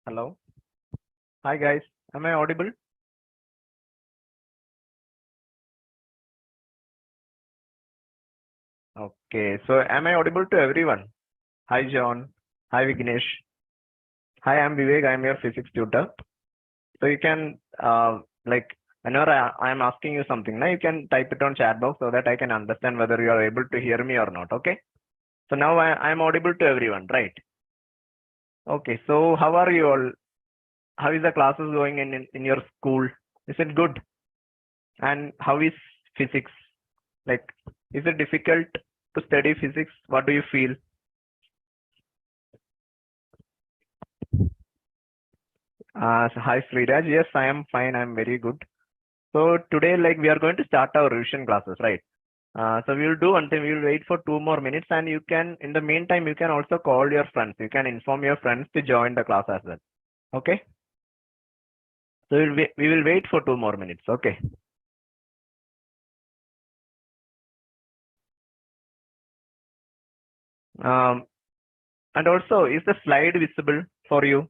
Hello. Hi guys. Am I audible? Okay. So am I audible to everyone? Hi John. Hi Vignesh. Hi, I'm Vivek. I'm your physics tutor. So you can like whenever I am asking you something, now you can type it on chat box so that I can understand whether you are able to hear me or not. Okay. So now I am audible to everyone, right? Okay. So how are you all? How is the classes going in your school? Is it good? And how is physics? Like, is it difficult to study physics? What do you feel? So hi Sriraj. Yes, I am fine. I'm very good. So today, like we are going to start our revision classes, right? So we will do until we will wait for 2 more minutes, and you can, in the meantime, you can also call your friends. You can inform your friends to join the class as well. Okay. So we will wait for 2 more minutes. Okay. Um, and also, is the slide visible for you?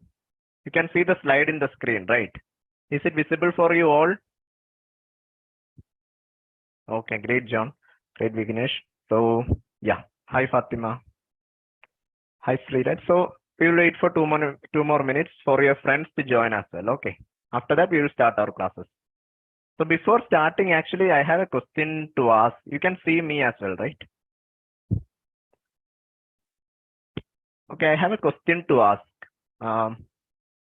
You can see the slide in the screen, right? Is it visible for you all? Okay, great, John. Great, Vignesh. So yeah. Hi, Fatima. Hi, Sridhar. So we will wait for 2 more minutes for your friends to join as well. Okay. After that, we will start our classes. So before starting, actually, I have a question to ask. You can see me as well, right? Okay, I have a question to ask. Um,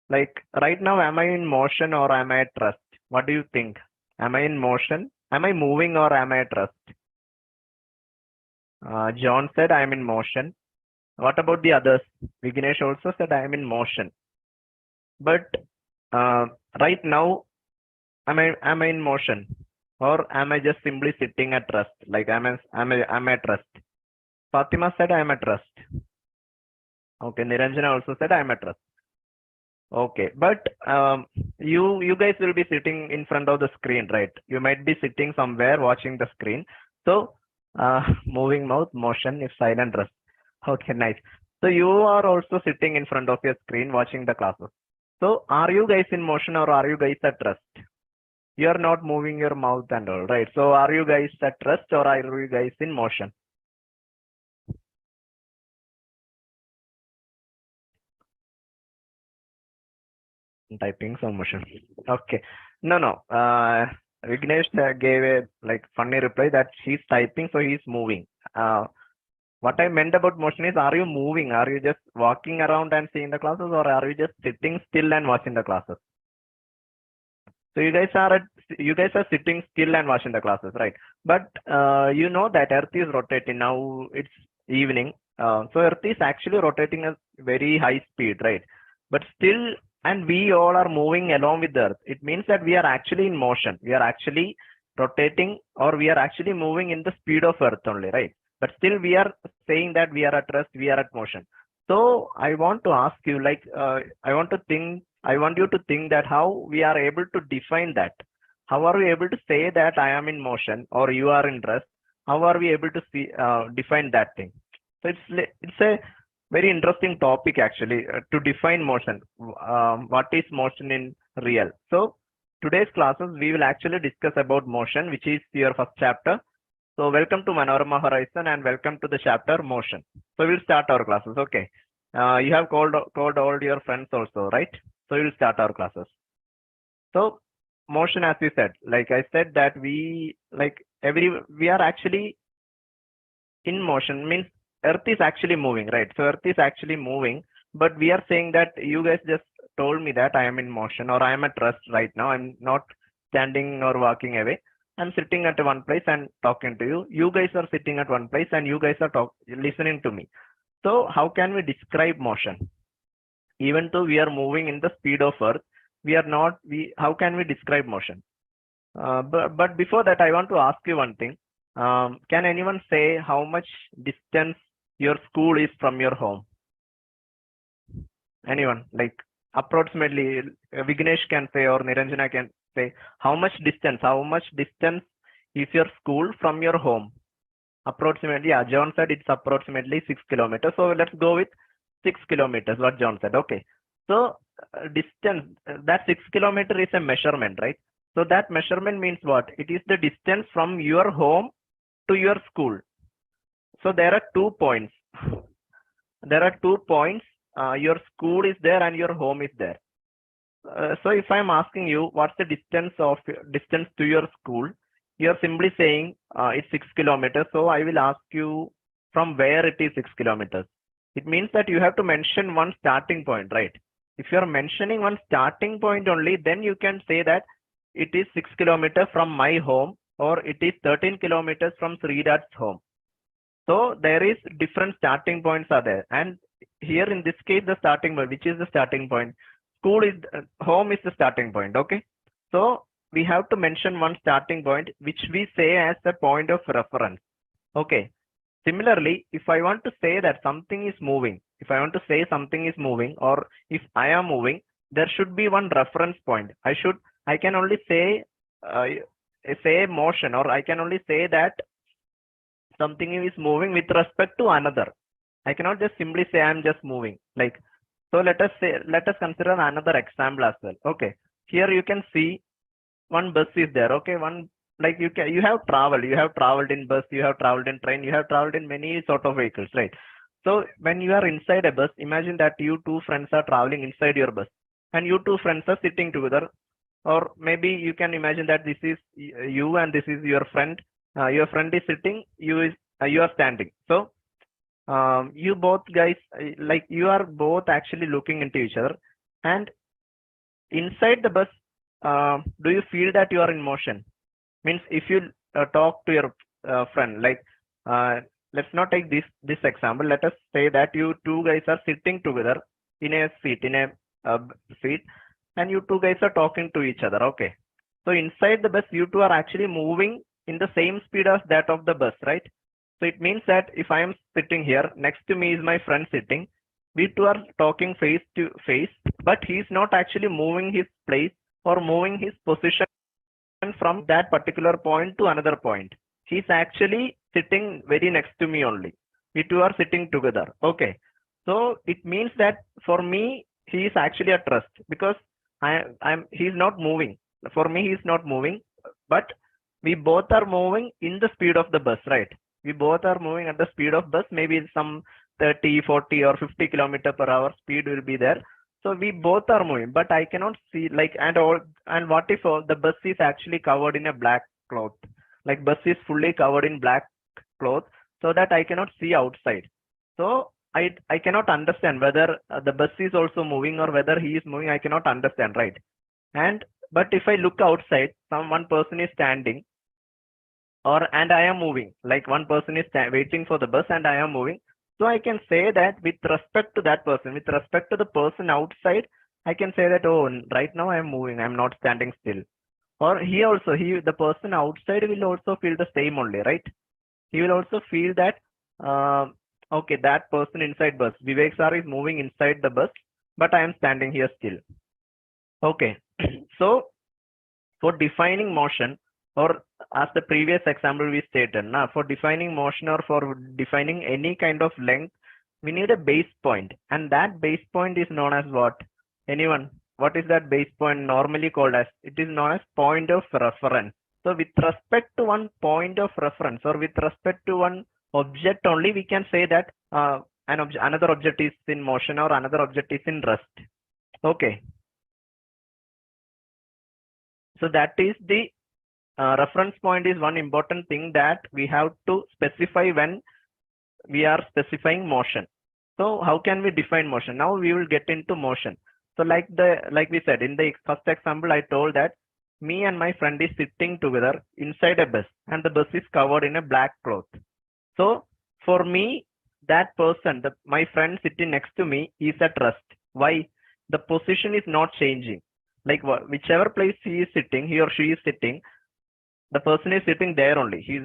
like right now, am I in motion or am I at rest? What do you think? Am I in motion? Am I moving or am I at rest? John said I am in motion. What about the others? Vignesh also said I am in motion. But uh, right now, am I in motion, or am I just simply sitting at rest? Like am I at rest? Fatima said I am at rest. Okay, Niranjana also said I am at rest. Okay, but you guys will be sitting in front of the screen, right? You might be sitting somewhere watching the screen. So moving mouth motion if silent rest. Okay, nice. So you are also sitting in front of your screen watching the classes. So are you guys in motion or are you guys at rest? You're not moving your mouth and all, right? So are you guys at rest or are you guys in motion? Typing some motion. Okay. No, no. Vignesh gave a like funny reply that she's typing, so he's moving. What I meant about motion is, are you moving? Are you just walking around and seeing the classes, or are you just sitting still and watching the classes? So you guys are sitting still and watching the classes, right? But you know that Earth is rotating now. It's evening, so Earth is actually rotating at very high speed, right? But still, and we all are moving along with the Earth. It means that we are actually in motion. We are actually rotating, or we are actually moving in the speed of Earth only, right? But still, we are saying that we are at rest, we are at motion. So I want to ask you, like, I want you to think that how we are able to define that. How are we able to say that I am in motion or you are in rest? How are we able to define that thing? So it's a very interesting topic actually to define motion. What is motion in real? So today's classes we will actually discuss about motion, which is your first chapter. So welcome to Manorama Horizon and welcome to the chapter motion. So we'll start our classes. Okay. You have called all your friends also, right? So we'll start our classes. So motion, as you said, like I said that we are actually in motion, means Earth is actually moving, right? So Earth is actually moving, but we are saying that you guys just told me that I am in motion or I am at rest right now. I'm not standing or walking away. I'm sitting at one place and talking to you. You guys are sitting at one place and you guys are listening to me. So how can we describe motion? Even though we are moving in the speed of Earth, we are not. We how can we describe motion? But before that, I want to ask you one thing. Can anyone say how much distance your school is from your home? Anyone? Like approximately, Vignesh can say or Niranjana can say how much distance? How much distance is your school from your home? Approximately, yeah. John said it's approximately 6 kilometers. So let's go with 6 kilometers. What John said. Okay. So distance, that 6 kilometer is a measurement, right? So that measurement means what? It is the distance from your home to your school. So there are 2 points. There are 2 points. Your school is there and your home is there. So if I'm asking you what's the distance to your school, you're simply saying it's 6 kilometers. So I will ask you from where it is 6 kilometers. It means that you have to mention one starting point, right? If you're mentioning one starting point only, then you can say that it is 6 kilometers from my home, or it is 13 kilometers from Sridhar's home. So there is different starting points are there, and here in this case the starting point, which is the starting point, school is home is the starting point. Okay, so we have to mention one starting point which we say as a point of reference. Okay, similarly, if I want to say that something is moving, if I want to say something is moving, or if I am moving, there should be one reference point. I can only say motion, or I can only say that something is moving with respect to another. I cannot just simply say I'm just moving. Like, so let us consider another example as well. Okay, here you can see one bus is there. Okay, one, like you have traveled in bus, you have traveled in train, you have traveled in many sort of vehicles, right? So when you are inside a bus, imagine that you two friends are traveling inside your bus, and you two friends are sitting together. Or maybe you can imagine that this is you and this is your friend. Your friend is sitting, you are standing. So you both guys, like you are both actually looking into each other, and inside the bus, do you feel that you are in motion? Means if you talk to your friend, like let's not take this example. Let us say that you two guys are sitting together in a uh, seat, and you two guys are talking to each other. Okay, so inside the bus, you two are actually moving in the same speed as that of the bus, right? So it means that if I am sitting here, next to me is my friend sitting. We two are talking face to face, but he's not actually moving his place or moving his position from that particular point to another point. He's actually sitting very next to me only. We two are sitting together. Okay. So it means that for me, he is actually at rest, because he's not moving. For me, he's not moving, but we both are moving in the speed of the bus, right? We both are moving at the speed of bus, maybe some 30, 40 or 50 kilometer per hour speed will be there. So we both are moving, but I cannot see, like, and what if the bus is actually covered in a black cloth? Like, bus is fully covered in black cloth, so that I cannot see outside. So I cannot understand whether the bus is also moving or whether he is moving. I cannot understand, right? And but if I look outside, one person is standing, and I am moving. Like, one person is waiting for the bus and I am moving. So I can say that with respect to that person, with respect to the person outside, I can say that, oh, right now I am moving, I'm not standing still. Or the person outside will also feel the same only, right? He will also feel that, okay, that person inside bus, Vivek sir is moving inside the bus, but I am standing here still. Okay. So for defining motion, or as the previous example we stated, now for defining motion or for defining any kind of length, we need a base point, and that base point is known as what? Anyone? What is that base point normally called as? It is known as point of reference. So with respect to one point of reference, or with respect to one object only, we can say that another object is in motion or another object is in rest. Okay. So that is the reference point is one important thing that we have to specify when we are specifying motion. So how can we define motion? Now we will get into motion. So like we said in the first example, I told that me and my friend is sitting together inside a bus, and the bus is covered in a black cloth. So for me, that person, my friend sitting next to me, is at rest. Why? The position is not changing. Like, whichever place he or she is sitting, the person is sitting there only. He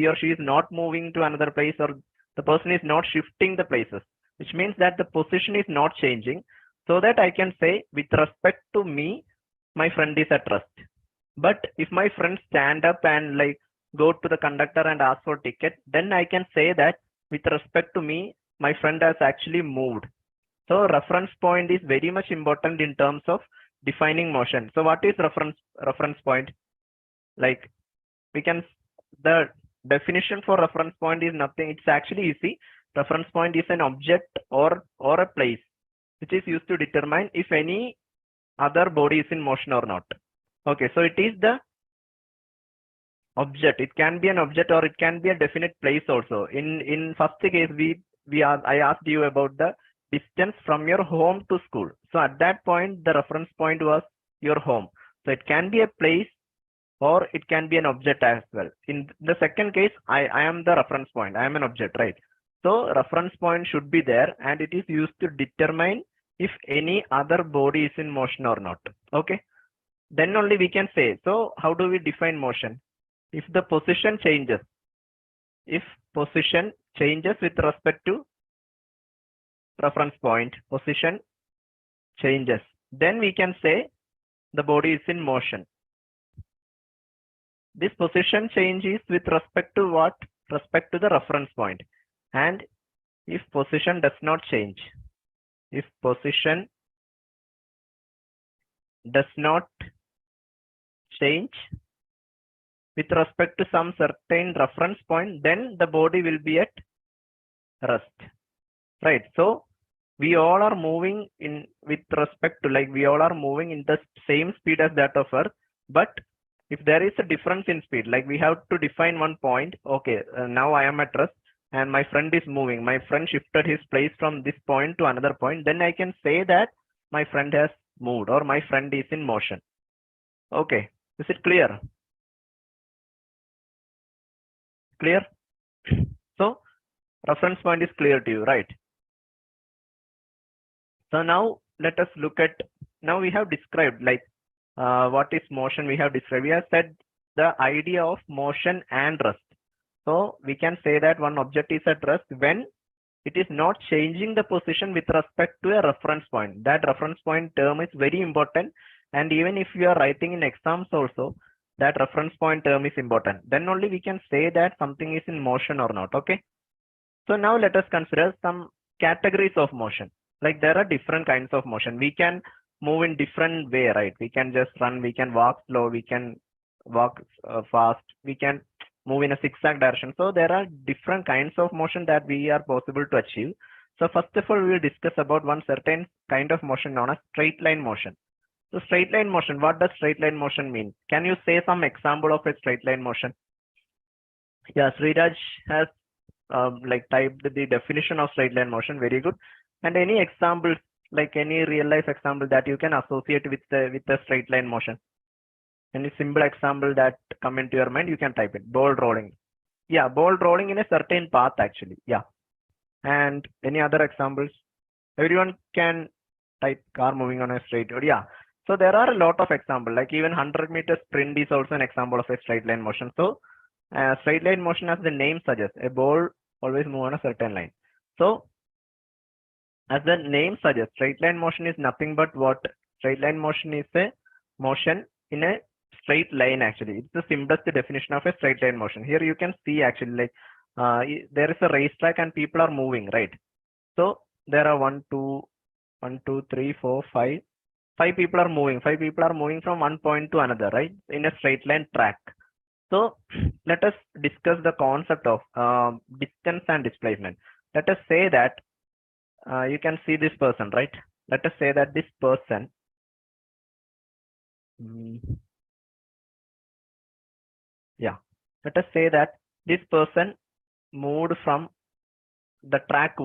or she is not moving to another place, or the person is not shifting the places, which means that the position is not changing. So that I can say, with respect to me, my friend is at rest. But if my friend stand up and like go to the conductor and ask for ticket, then I can say that with respect to me, my friend has actually moved. So reference point is very much important in terms of defining motion. So what is reference point? Like we can, the definition for reference point is nothing. It's actually easy. Reference point is an object or a place which is used to determine if any other body is in motion or not. Okay, so it is the object. It can be an object or it can be a definite place also. In first case, I asked you about the distance from your home to school. So at that point, the reference point was your home. So it can be a place or it can be an object as well. In the second case, I am the reference point. I am an object, right? So reference point should be there and it is used to determine if any other body is in motion or not. Okay. Then only we can say, so how do we define motion? If the position changes, if position changes with respect to reference point, position changes, then we can say the body is in motion. This position change is with respect to what? Respect to the reference point. And if position does not change, if position does not change with respect to some certain reference point, then the body will be at rest, right? So we all are moving in with respect to, like, we all are moving in the same speed as that of Earth, but if there is a difference in speed, like we have to define one point. Okay, now I am at rest and my friend is moving. My friend shifted his place from this point to another point. Then I can say that my friend has moved or my friend is in motion. Okay, is it clear? Clear? So reference point is clear to you, right? So now let us look at, now we have described like what is motion. We have described, we have said the idea of motion and rest. So we can say that one object is at rest when it is not changing the position with respect to a reference point. That reference point term is very important. And even if you are writing in exams also, that reference point term is important. Then only we can say that something is in motion or not. Okay. So now let us consider some categories of motion. Like there are different kinds of motion. We can move in different way, right? We can just run, we can walk slow, we can walk fast, we can move in a zigzag direction. So there are different kinds of motion that we are possible to achieve. So first of all, we will discuss about one certain kind of motion known as straight line motion. So straight line motion, what does straight line motion mean? Can you say some example of a straight line motion? Yeah, Sriraj has like typed the definition of straight line motion. Very good. And any examples, like any real life example that you can associate with the straight line motion? Any simple example that come into your mind, you can type it. Ball rolling. Yeah, ball rolling in a certain path actually. Yeah. And any other examples? Everyone can type car moving on a straight road. Yeah. So there are a lot of examples, like even 100-meter sprint is also an example of a straight line motion. So straight line motion, as the name suggests, a ball always move on a certain line. So as the name suggests, straight line motion is nothing but what? Straight line motion is a motion in a straight line actually. It's the simplest definition of a straight line motion. Here you can see actually like there is a racetrack and people are moving, right? So there are 1, 2, 3, 4, 5. 5 people are moving. 5 people are moving from one point to another, right? In a straight line track. So let us discuss the concept of distance and displacement. Let us say that you can see this person, right? Let us say that this person yeah, let us say that this person moved from the track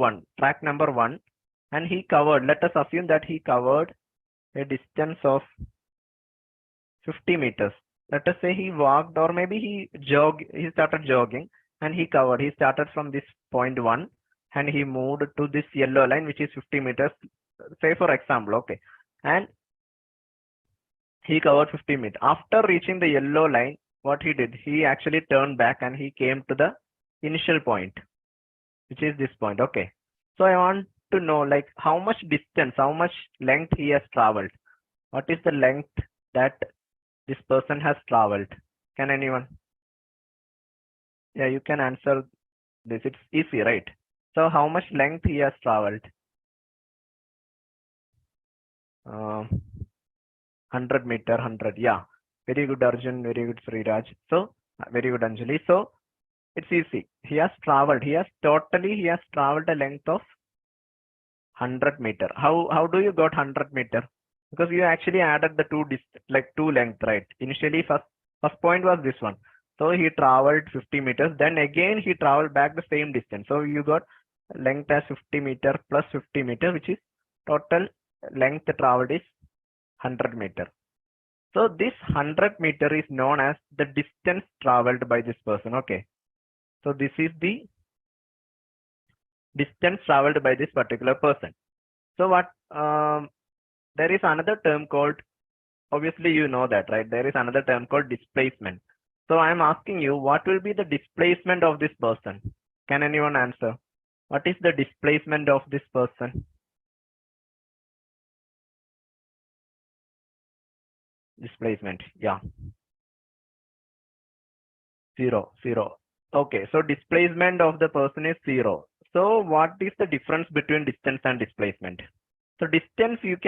number 1, and he covered, let us assume that he covered a distance of 50 meters. Let us say he walked, or maybe he started jogging and he started from this point 1 and he moved to this yellow line, which is 50 meters, say for example. Okay. And he covered 50 meters. After reaching the yellow line, what he did, he actually turned back and he came to the initial point, which is this point. Okay. So I want to know like how much distance, how much length he has traveled. What is the length that this person has traveled? Can anyone? Yeah, you can answer this. It's easy, right? So how much length he has traveled? 100 meter, 100. Yeah. Very good, Arjun. Very good, Sriraj. So, very good, Anjali. So, it's easy. He has traveled a length of 100 meter. How do you got 100 meter? Because you actually added the two length, right? Initially, first point was this one. So he traveled 50 meters. Then again he traveled back the same distance. So you got length as 50 meter plus 50 meter, which is total length traveled is 100 meter. So this 100 meter is known as the distance traveled by this person. Okay. So this is the distance traveled by this particular person. So there is another term called, obviously you know that, right? There is another term called displacement. So I am asking you, what will be the displacement of this person? Can anyone answer? What is the displacement of this person? Displacement, yeah. Zero. Okay, so displacement of the person is 0. So what is the difference between distance and displacement? So distance you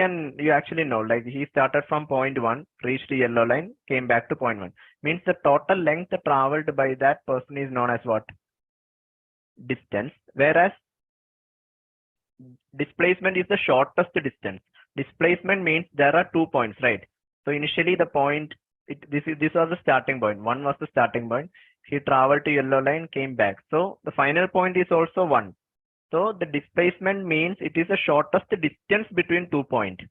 actually know, like he started from point 1, reached the yellow line, came back to point 1. Means the total length traveled by that person is known as what? Distance. Whereas displacement is the shortest distance. Displacement means there are 2 points, right? So initially the point, this was the starting point. 1 was the starting point. He traveled to yellow line, came back. So the final point is also 1. So the displacement means it is the shortest distance between 2 points.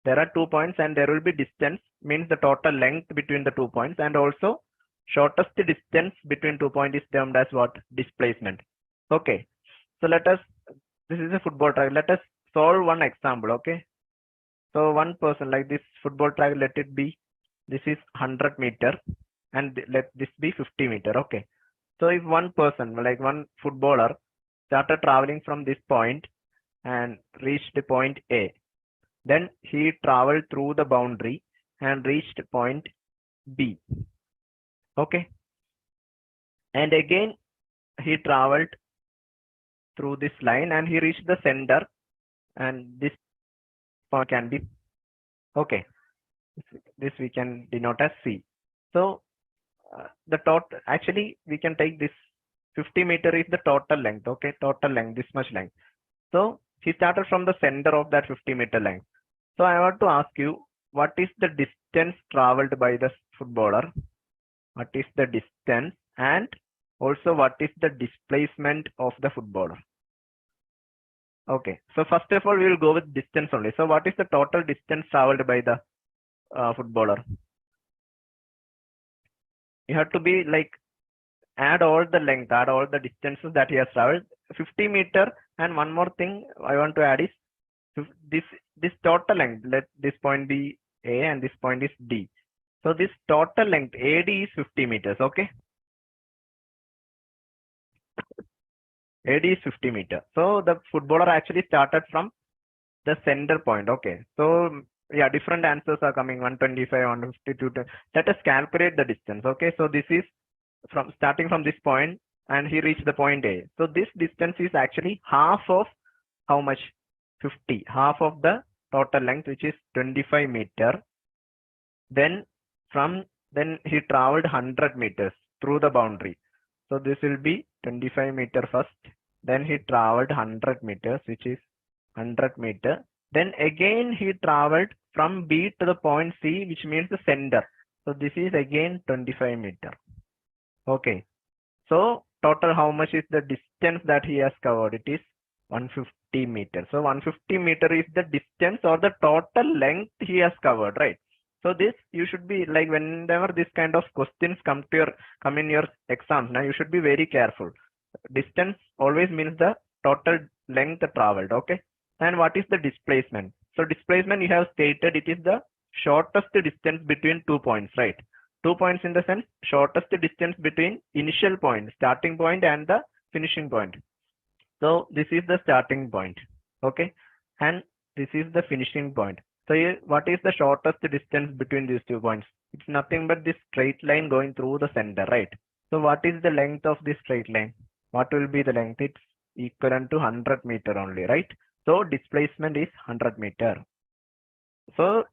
There are 2 points and there will be distance, means the total length between the 2 points, and also shortest distance between 2 points is termed as what? Displacement. Okay. So this is a football track. Let us solve one example. Okay. So one person, like this football track, let it be, this is 100 meter and let this be 50 meter. Okay. So if one person, like one footballer, started traveling from this point and reached point A, then he traveled through the boundary and reached point B. Okay. And again, he traveled through this line and he reached the center, and this point can be, okay, this we can denote as C. So the total, actually we can take this 50 meter is the total length. Okay, total length, this much length. So he started from the center of that 50 meter length. So I want to ask you, what is the distance traveled by the footballer? What is the distance, and also what is the displacement of the footballer? Okay, so first of all, we will go with distance only. So what is the total distance traveled by the footballer? You have to be like, add all the length, add all the distances that he has traveled. 50 meter, and one more thing I want to add is this total length. Let this point be A and this point is D. So this total length AD is 50 meters. Okay. AD is 50 meters. So the footballer actually started from the center point. Okay. So yeah, different answers are coming, 125, 152. Let us calculate the distance. Okay. So this is from starting from this point and he reached the point A. So this distance is actually half of how much? 50. Half of the total length, which is 25 meter. Then he traveled 100 meters through the boundary. So this will be 25 meter first. Then he traveled 100 meters, which is 100 meter. Then again he traveled from B to the point C, which means the center. So this is again 25 meter. Okay. So total how much is the distance that he has covered? It is 150 meters. So 150 meter is the distance or the total length he has covered, right? So this, you should be like, whenever this kind of questions come in your exams, now you should be very careful. Distance always means the total length traveled. Okay. And what is the displacement? So displacement, you have stated it is the shortest distance between 2 points, right? 2 points in the sense shortest distance between initial point, starting point, and the finishing point. So this is the starting point. Okay. And this is the finishing point. So what is the shortest distance between these 2 points? It's nothing but this straight line going through the center, right? So what is the length of this straight line? What will be the length? It's equivalent to 100 meter only, right? So displacement is 100 meter. So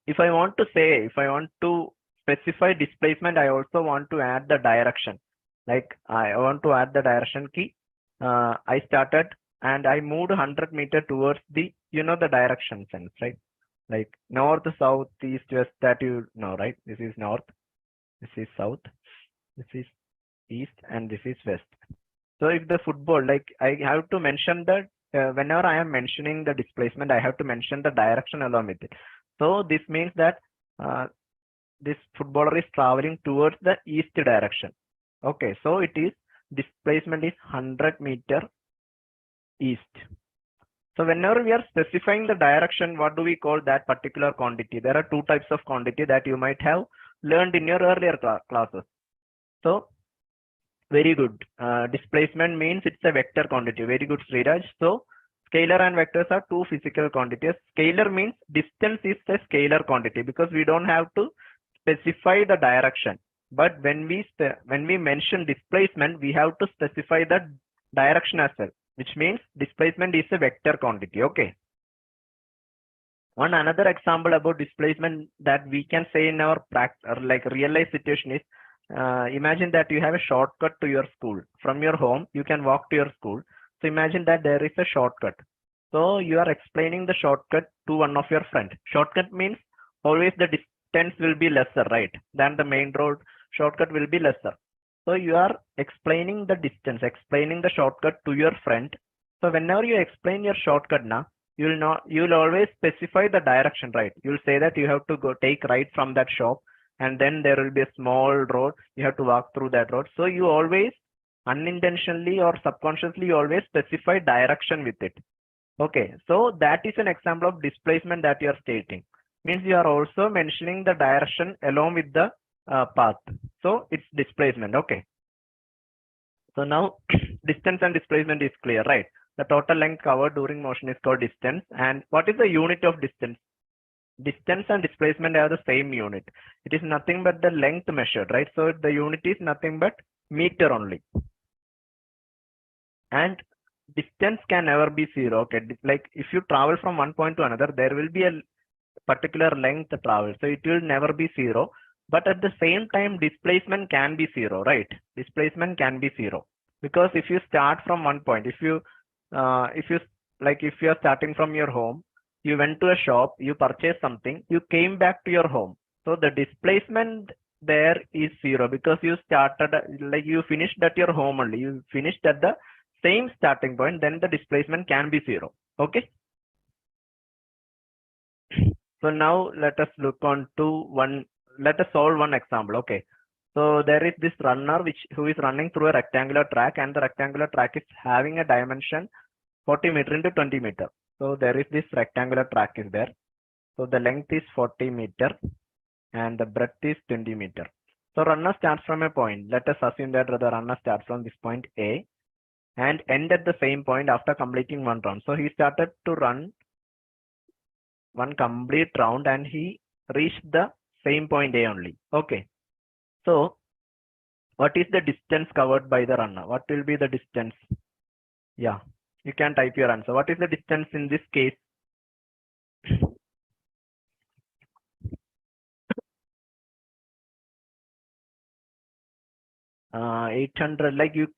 if I want to specify displacement, I also want to add the direction. Like I want to add the direction key. I started and I moved 100 meters towards the, the direction sense, right? Like north, south, east, west, that you know, right? This is north, this is south, this is east, and this is west. So if the football, like I have to mention that whenever I am mentioning the displacement, I have to mention the direction along with it. So this means that uh, this footballer is traveling towards the east direction. Okay, so it is displacement is 100 meter east. So whenever we are specifying the direction, what do we call that particular quantity? There are two types of quantity that you might have learned in your earlier classes. So very good. Displacement means it's a vector quantity. Very good, Sriraj. So scalar and vectors are two physical quantities. Scalar means distance is a scalar quantity because we don't have to specify the direction. But when we mention displacement, we have to specify the direction as well, which means displacement is a vector quantity. Okay. One another example about displacement that we can say in our practice or like real life situation is imagine that you have a shortcut to your school. From your home, you can walk to your school. So imagine that there is a shortcut. So you are explaining the shortcut to one of your friends. Shortcut means always the distance will be lesser, right? Than the main road. Shortcut will be lesser. So you are explaining the distance, explaining the shortcut to your friend. So whenever you explain your shortcut now, you'll always specify the direction, right? You'll say that you have to go take right from that shop, and then there will be a small road. You have to walk through that road. So you always unintentionally or subconsciously you always specify direction with it. Okay, so that is an example of displacement that you are stating. Means you are also mentioning the direction along with the path. So it's displacement. Okay. So now distance and displacement is clear, right? The total length covered during motion is called distance. And what is the unit of distance? Distance and displacement are the same unit. It is nothing but the length measured, right? So the unit is nothing but meter only. And distance can never be zero. Okay, like if you travel from one point to another, there will be a particular length travel. So it will never be zero. But at the same time, displacement can be zero, right? Displacement can be zero. Because if you start from one point, if you are starting from your home, you went to a shop, you purchased something, you came back to your home. So the displacement there is zero because you started, like you finished at your home only. You finished at the same starting point, then the displacement can be zero. Okay. So now let us look on to let us solve one example. Okay. So there is this runner who is running through a rectangular track, and the rectangular track is having a dimension 40 meter into 20 meter. So there is this rectangular track is there. So the length is 40 meter and the breadth is 20 meter. So runner starts from a point. Let us assume that the runner starts from this point A and end at the same point after completing one round. So he started to run one complete round and he reached the same point A only. Okay. So what is the distance covered by the runner? What will be the distance? Yeah, you can type your answer. What is the distance in this case? 800. Like you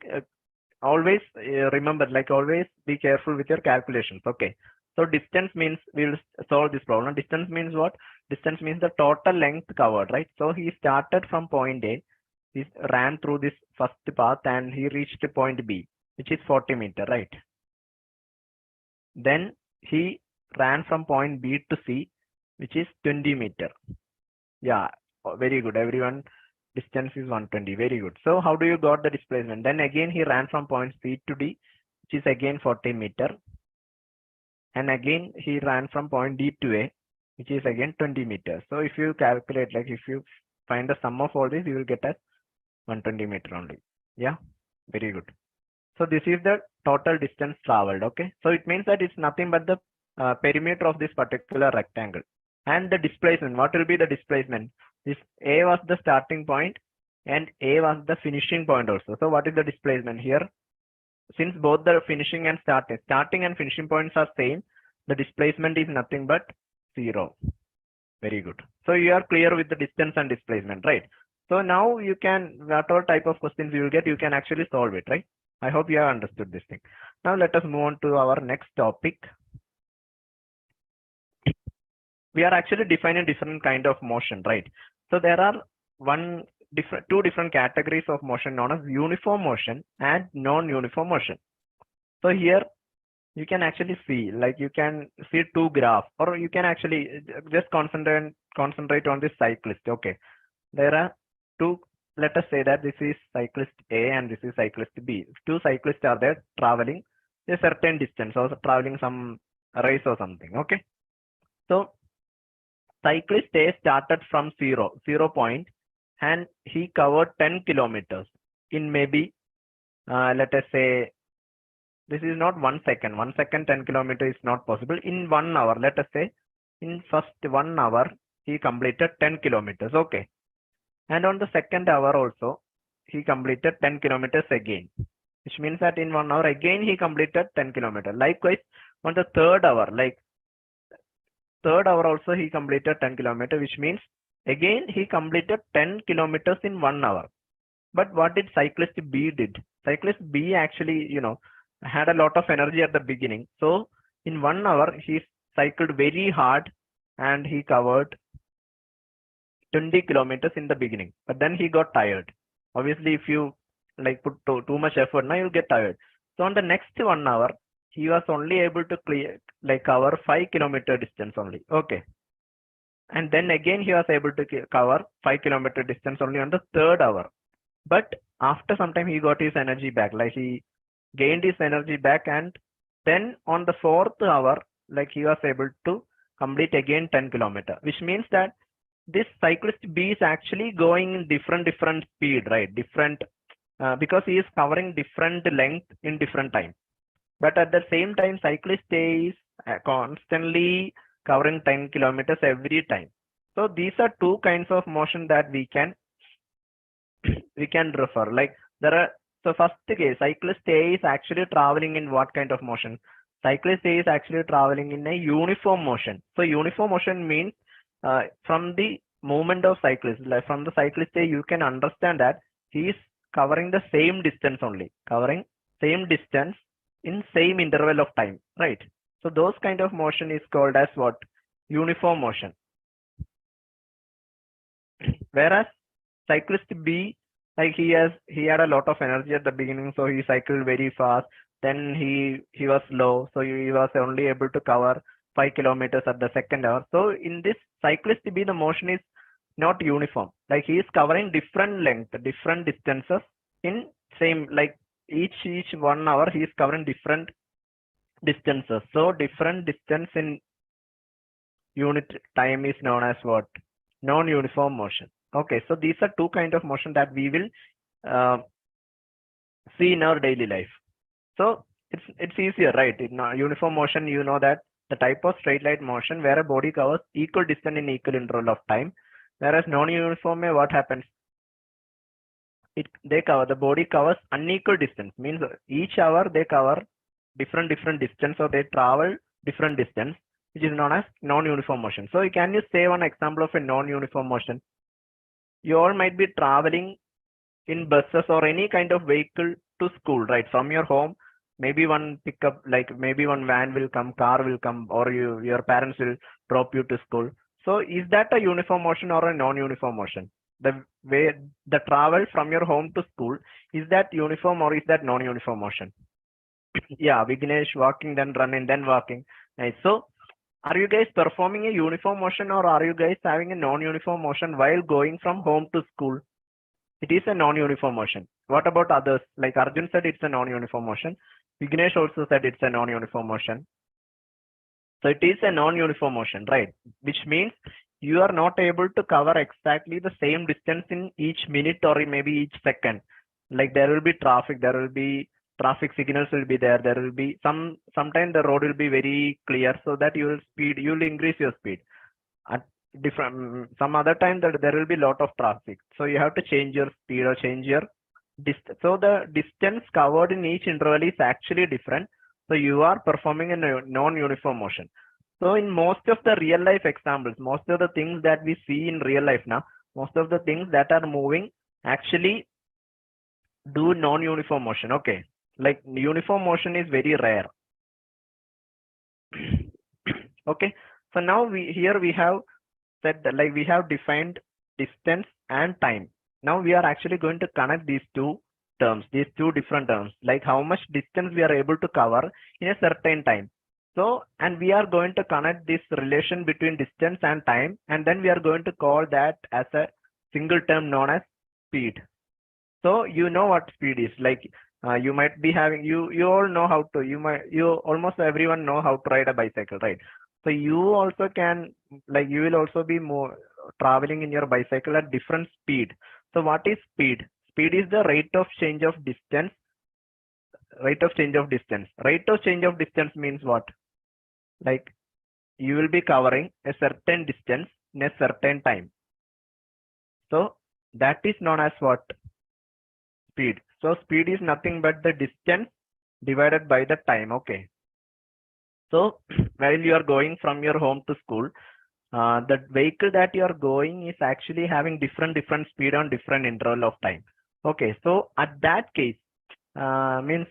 always remember, like always be careful with your calculations. Okay. So distance means we'll solve this problem. Distance means what? Distance means the total length covered, right? So he started from point A, he ran through this first path and he reached point B, which is 40 meter, right? Then he ran from point B to C, which is 20 meter. Yeah, very good. Everyone, distance is 120. Very good. So how do you got the displacement? Then again he ran from point C to D, which is again 40 meter. And again he ran from point D to A, which is again 20 meters. So if you calculate, like if you find the sum of all this, you will get as 120 meter only. Yeah, very good. So this is the total distance traveled. Okay, so it means that it's nothing but the perimeter of this particular rectangle. And the displacement, what will be the displacement? This A was the starting point and A was the finishing point also. So what is the displacement here? Since both the finishing and starting and finishing points are same, the displacement is nothing but 0. Very good. So you are clear with the distance and displacement, right? So now you can, whatever type of questions you will get, you can actually solve it, right? I hope you have understood this thing. Now let us move on to our next topic. We are actually defining different kind of motion, right? So there are two different categories of motion known as uniform motion and non-uniform motion. So here you can actually see, like you can see two graphs, or you can actually just concentrate on this cyclist. Okay, there are two. Let us say that this is cyclist A and this is cyclist B. Two cyclists are there traveling a certain distance or traveling some race or something. Okay, so cyclist A started from 0 point, and he covered 10 kilometers in maybe let us say, this is not 1 second. 1 second, 10 kilometers is not possible. In 1 hour, let us say, in first 1 hour, he completed 10 kilometers. Okay. And on the second hour also, he completed 10 kilometers again, which means that in 1 hour again, he completed 10 kilometers. Likewise, on the third hour, also he completed 10 kilometers, which means again, he completed 10 kilometers in 1 hour. But what did cyclist B did? Cyclist B actually, had a lot of energy at the beginning. So in 1 hour, he cycled very hard and he covered 20 kilometers in the beginning. But then he got tired. Obviously, if you put too much effort, now you'll get tired. So on the next 1 hour, he was only able to cover 5-kilometer distance only. Okay. And then again, he was able to cover 5-kilometer distance only on the third hour. But after some time, he got his energy back. Like he gained his energy back, and then on the fourth hour, like he was able to complete again 10 kilometer, which means that this cyclist B is actually going in different speed, right? Different because he is covering different length in different time. But at the same time, cyclist A is constantly covering 10 kilometers every time. So these are two kinds of motion that we can refer. Like there are, so first case, cyclist A is actually traveling in what kind of motion? Cyclist A is actually traveling in a uniform motion. So uniform motion means from the movement of cyclist, like from the cyclist A, you can understand that he is covering the same distance only, covering same distance in same interval of time, right? So those kind of motion is called as what? Uniform motion. Whereas cyclist B, like he had a lot of energy at the beginning, so he cycled very fast. Then he was slow, so he was only able to cover 5 kilometers at the second hour. So in this cyclist B, the motion is not uniform. Like he is covering different length, different distances in same, like each 1 hour he is covering different distances. So different distance in unit time is known as what? Non-uniform motion. Okay, so these are two kind of motion that we will see in our daily life. So it's easier, right? In uniform motion, you know that the type of straight line motion where a body covers equal distance in equal interval of time. Whereas non-uniform, what happens? The body covers unequal distance, means each hour they cover different distance, or they travel different distance, which is known as non-uniform motion. So can you say one example of a non-uniform motion? You all might be traveling in buses or any kind of vehicle to school, right? From your home, maybe one pickup, like maybe one van will come, car will come, or your parents will drop you to school. So is that a uniform motion or a non-uniform motion? The way the travel from your home to school, is that uniform or is that non-uniform motion? Yeah, Vignesh, walking, then running, then walking. Nice. So are you guys performing a uniform motion, or are you guys having a non-uniform motion while going from home to school? It is a non-uniform motion. What about others? Like Arjun said, it's a non-uniform motion. Vignesh also said it's a non-uniform motion. So it is a non-uniform motion, right? Which means you are not able to cover exactly the same distance in each minute or maybe each second. Like there will be traffic, there will be traffic signals will be there. There will be sometimes the road will be very clear, so that you'll increase your speed. At some other time that there will be lot of traffic, so you have to change your speed or change your distance. So the distance covered in each interval is actually different, So you are performing a non-uniform motion. So in most of the real life examples, most of the things that we see in real life now, most of the things that are moving actually do non-uniform motion. Okay. Like uniform motion is very rare. Okay. So now we have said that, like, we have defined distance and time. Now we are actually going to connect these two terms, these two different terms, like how much distance we are able to cover in a certain time. So, and we are going to connect this relation between distance and time, and then we are going to call that as a single term known as speed. So you know what speed is. Like, you might be having, you all know how to, you almost everyone know how to ride a bicycle, right? So you also can, like, you will also be more traveling in your bicycle at different speed. So what is speed? Speed is the rate of change of distance. Rate of change of distance. Rate of change of distance means what? Like, you will be covering a certain distance in a certain time. So that is known as what? Speed. So speed is nothing but the distance divided by the time. Okay. So while you are going from your home to school, the vehicle that you are going is actually having different speed on different interval of time. Okay. So at that case, means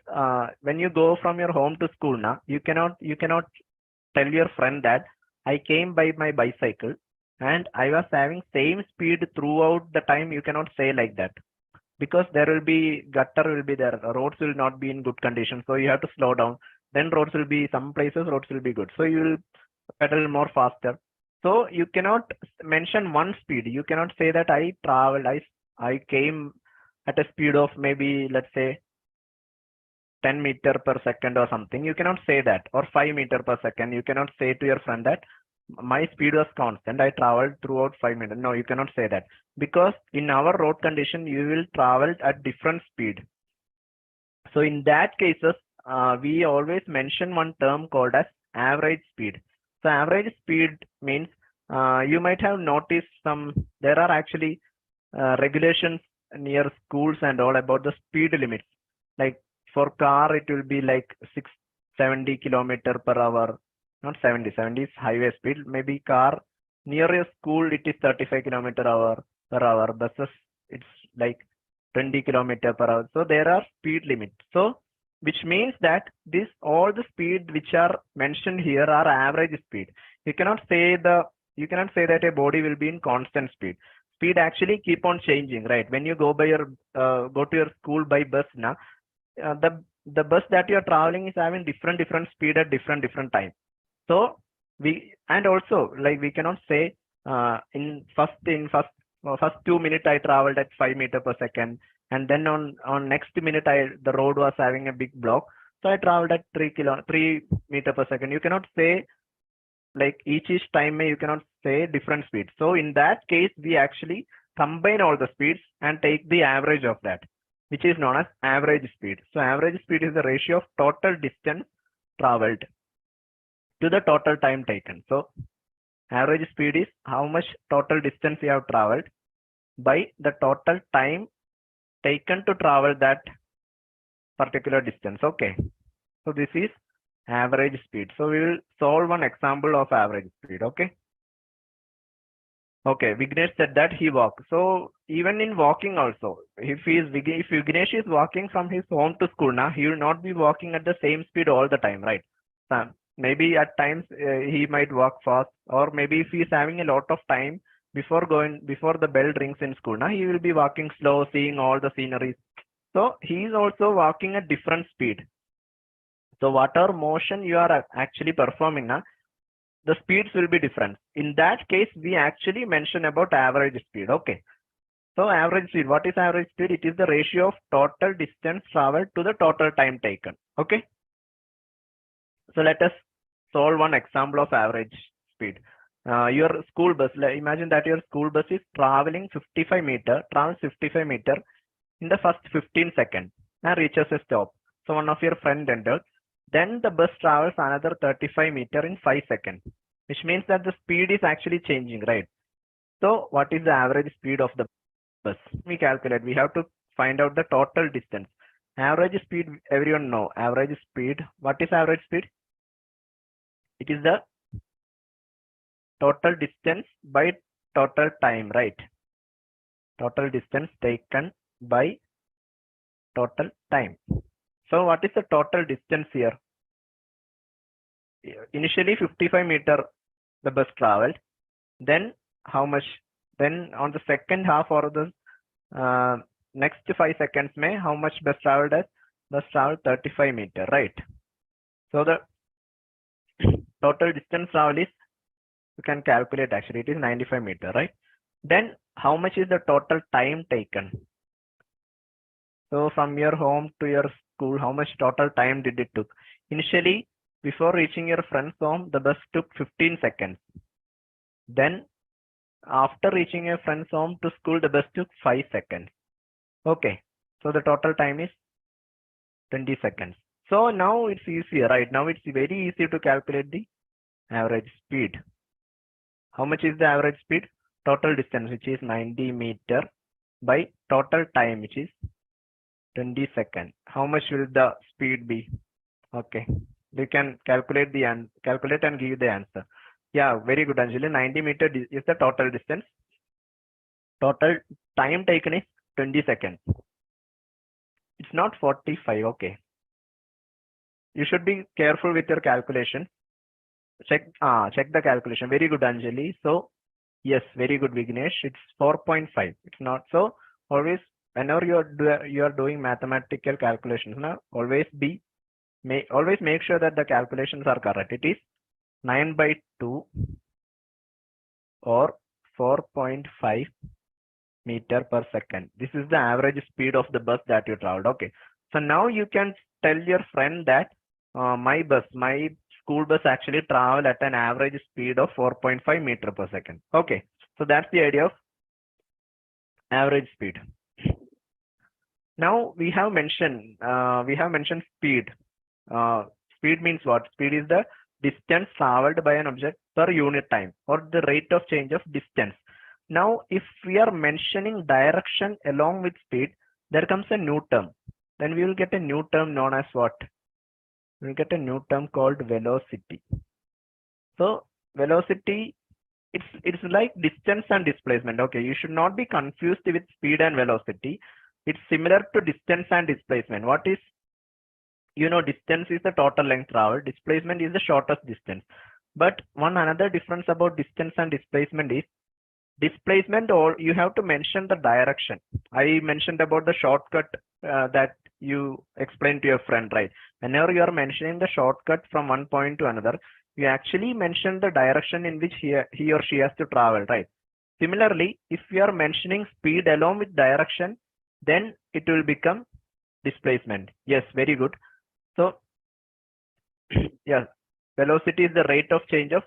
when you go from your home to school now, you cannot tell your friend that I came by my bicycle and I was having same speed throughout the time. You cannot say like that, because there will be gutter will be there, roads will not be in good condition, so you have to slow down. Then roads will be, some places roads will be good, so you will pedal more faster. So you cannot mention one speed. You cannot say that I traveled, I came at a speed of maybe, let's say, 10 meter per second or something. You cannot say that, or 5 meter per second. You cannot say to your friend that my speed was constant, I traveled throughout 5 minutes. No, you cannot say that, because in our road condition you will travel at different speed. So in that cases, we always mention one term called as average speed. So average speed means, you might have noticed there are actually regulations near schools and all about the speed limits. Like for car, it will be like 670 kilometer per hour, not 70 is highway speed. Maybe car near a school, it is 35 kilometer per hour. Buses, it's like 20 kilometer per hour. So there are speed limits. So which means that all the speed which are mentioned here are average speed. You cannot say that a body will be in constant speed. Speed actually keep on changing, right? When you go to your school by bus now, the bus that you are traveling is having different speed at different time. So and also, like, we cannot say in first 2 minutes I traveled at 5 meter per second, and then on next minute the road was having a big block, so I traveled at 3 meter per second. You cannot say, like, each time you cannot say different speed. So in that case, we actually combine all the speeds and take the average of that, which is known as average speed. So average speed is the ratio of total distance traveled to the total time taken. So average speed is how much total distance you have traveled by the total time taken to travel that particular distance. Okay. So this is average speed. So we will solve one example of average speed. Okay. Okay. Vignesh said that he walked. So even in walking also, if Vignesh is walking from his home to school now, he will not be walking at the same speed all the time, right? Maybe at times he might walk fast, or maybe if he is having a lot of time before the bell rings in school, now he will be walking slow, seeing all the sceneries. So he is also walking at different speed. So whatever motion you are actually performing now, the speeds will be different. In that case, we actually mention about average speed. Okay. So average speed, what is average speed? It is the ratio of total distance traveled to the total time taken. Okay. So let us solve one example of average speed. Your school bus, imagine that your school bus is travels 55 meter in the first 15 seconds and reaches a stop. So one of your friend entered. Then the bus travels another 35 meter in 5 seconds, which means that the speed is actually changing, right? So what is the average speed of the bus? We calculate. We have to find out the total distance. Average speed, everyone know. Average speed. What is average speed? It is the total distance by total time, right? Total distance taken by total time. So what is the total distance here? Initially 55 meter the bus traveled. Then how much? Then on the second half or the next 5 seconds, may how much bus traveled as? Bus traveled 35 meter, right? So the total distance travel is, you can calculate actually, it is 95 meter, right? Then how much is the total time taken? So from your home to your school, how much total time did it took? Initially, before reaching your friend's home, the bus took 15 seconds. Then after reaching your friend's home to school, the bus took 5 seconds. Okay. So the total time is 20 seconds. So now it's easier, right? Now it's very easy to calculate the average speed. How much is the average speed? Total distance, which is 90 meter, by total time, which is 20 seconds. How much will the speed be? Okay, we can calculate calculate and give the answer. Yeah, very good, Anjali. 90 meter is the total distance. Total time taken is 20 seconds. It's not 45. Okay, you should be careful with your calculation. Check the calculation. Very good, Anjali. So yes, very good, Vignesh. It's 4.5. It's not so. Always whenever you are doing mathematical calculations, now always make sure that the calculations are correct. It is 9 by 2 or 4.5 meter per second. This is the average speed of the bus that you traveled. Okay. So now you can tell your friend that my school bus actually travel at an average speed of 4.5 meter per second. Okay. So that's the idea of average speed. Now we have mentioned speed. Speed means what? Speed is the distance traveled by an object per unit time, or the rate of change of distance. Now, if we are mentioning direction along with speed, there comes a new term. Then we will get a new term known as what? We will get a new term called velocity. So velocity, it's like distance and displacement. Okay, you should not be confused with speed and velocity. It's similar to distance and displacement. What is, distance is the total length traveled. Displacement is the shortest distance. But one another difference about distance and displacement is, displacement, or you have to mention the direction. I mentioned about the shortcut that you explained to your friend, right? Whenever you are mentioning the shortcut from one point to another, you actually mention the direction in which he or she has to travel, right? Similarly, if you are mentioning speed along with direction, then it will become displacement. Yes, very good. So yeah, velocity is the rate of change of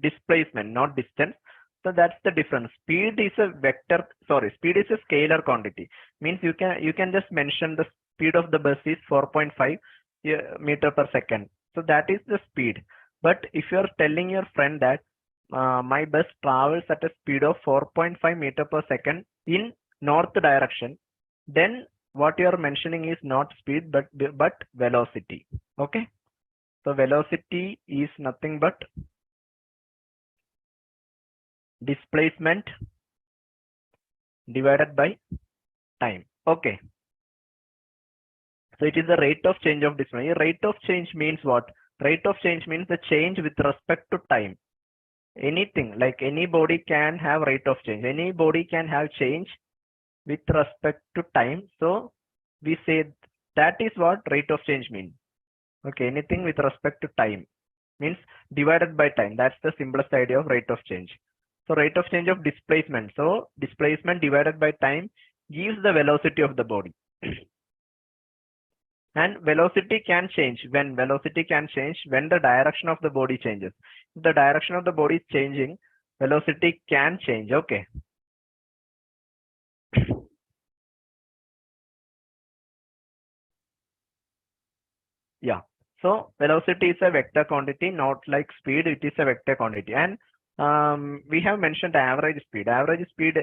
displacement, not distance. So that's the difference. Speed is a speed is a scalar quantity. Means you can just mention the speed of the bus is 4.5 meter per second. So that is the speed. But if you are telling your friend that my bus travels at a speed of 4.5 meter per second in north direction, then what you are mentioning is not speed but velocity. Okay. So velocity is nothing but displacement divided by time. Okay. So it is the rate of change of displacement. Rate of change means what? Rate of change means the change with respect to time. Anything, like any body can have rate of change. Any body can have change with respect to time. So we say that is what rate of change means. Okay, anything with respect to time means divided by time. That's the simplest idea of rate of change. So rate of change of displacement. So displacement divided by time gives the velocity of the body. And velocity can change when the direction of the body changes. If the direction of the body is changing, velocity can change. Okay. Yeah. So velocity is a vector quantity, not like speed. It is a vector quantity. And We have mentioned average speed. Average speed,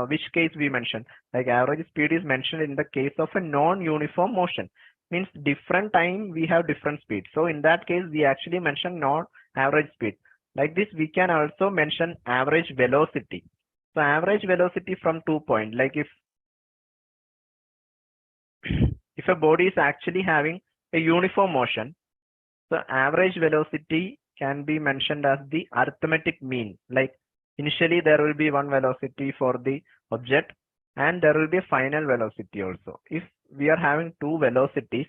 which case we mentioned? Like average speed is mentioned in the case of a non-uniform motion. Means different time we have different speed. So in that case, we actually mention non-average speed. Like this, we can also mention average velocity. So average velocity from 2 point. Like if a body is actually having a uniform motion, so average velocity can be mentioned as the arithmetic mean. Like initially there will be one velocity for the object and there will be a final velocity also. If we are having two velocities,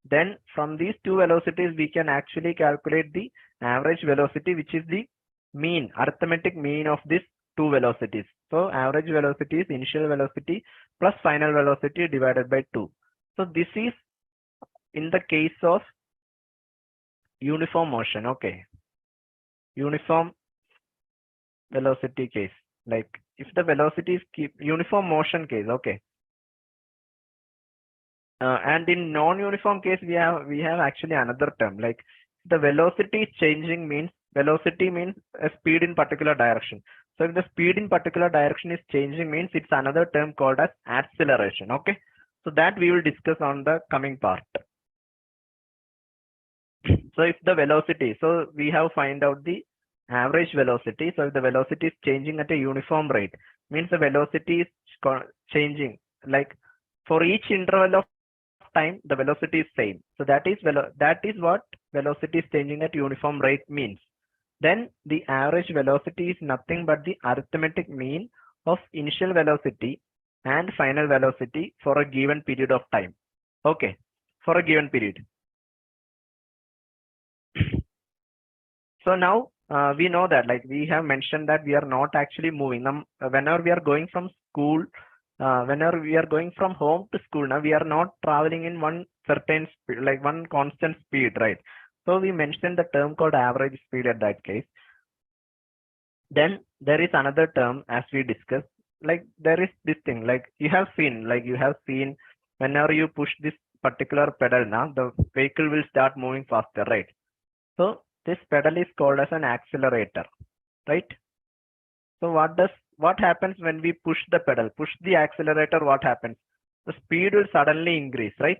then from these two velocities we can actually calculate the average velocity, which is the mean, arithmetic mean of these two velocities. So average velocity is initial velocity plus final velocity divided by 2. So this is in the case of uniform motion. Okay, uniform velocity case. Like if the velocity is keep uniform motion case. Okay, and in non-uniform case we have actually another term. Like the velocity is changing means velocity means a speed in particular direction. So if the speed in particular direction is changing means it's another term called as acceleration. Okay, so that we will discuss on the coming part. So if the velocity, so we have find out the average velocity. So if the velocity is changing at a uniform rate, means the velocity is changing. Like for each interval of time, the velocity is same. So that is what velocity is changing at uniform rate means. Then the average velocity is nothing but the arithmetic mean of initial velocity and final velocity for a given period of time. Okay, for a given period. So now we know that, like we have mentioned that we are not actually moving. Whenever we are going from school, whenever we are going from home to school, now we are not traveling in one certain speed, like one constant speed, right? So we mentioned the term called average speed at that case. Then there is another term as we discussed, like there is this thing, like you have seen whenever you push this particular pedal now, the vehicle will start moving faster, right? So this pedal is called as an accelerator, right? So what happens when we push the pedal, push the accelerator, what happens? The speed will suddenly increase, right?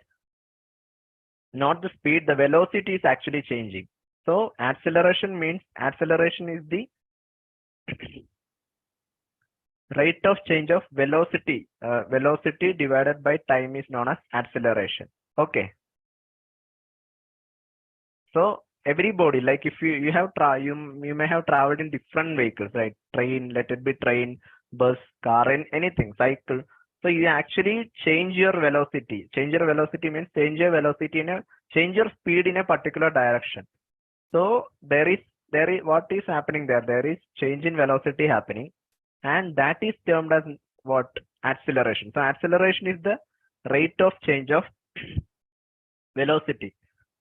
Not the speed, the velocity is actually changing. So acceleration is the rate of change of velocity. Velocity divided by time is known as acceleration. Okay. So everybody, like if you have you may have traveled in different vehicles, right? Train, let it be train, bus, car, and anything, cycle. So you actually change your velocity. Change your velocity means change your speed in a particular direction. So there is what is happening there? There is change in velocity happening, and that is termed as what? Acceleration. So acceleration is the rate of change of velocity.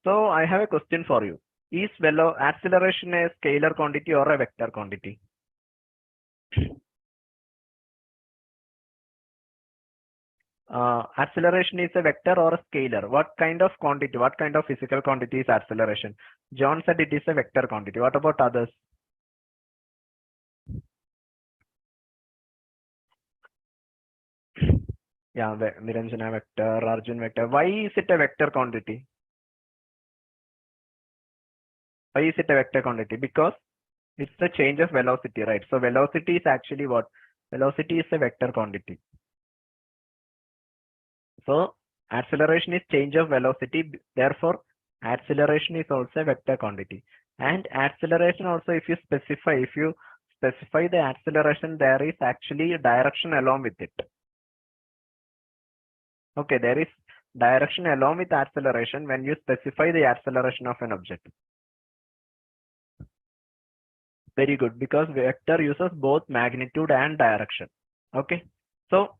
So I have a question for you. Is acceleration a scalar quantity or a vector quantity? Acceleration is a vector or a scalar. What kind of quantity, what kind of physical quantity is acceleration? John said it is a vector quantity. What about others? Yeah, Niranjana vector, Arjun vector. Why is it a vector quantity? Why is it a vector quantity? Because it's the change of velocity, right? So velocity is actually what? Velocity is a vector quantity. So acceleration is change of velocity. Therefore, acceleration is also a vector quantity. And acceleration also, if you specify the acceleration, there is actually a direction along with it. Okay, there is direction along with acceleration when you specify the acceleration of an object. Very good, because vector uses both magnitude and direction. Okay, so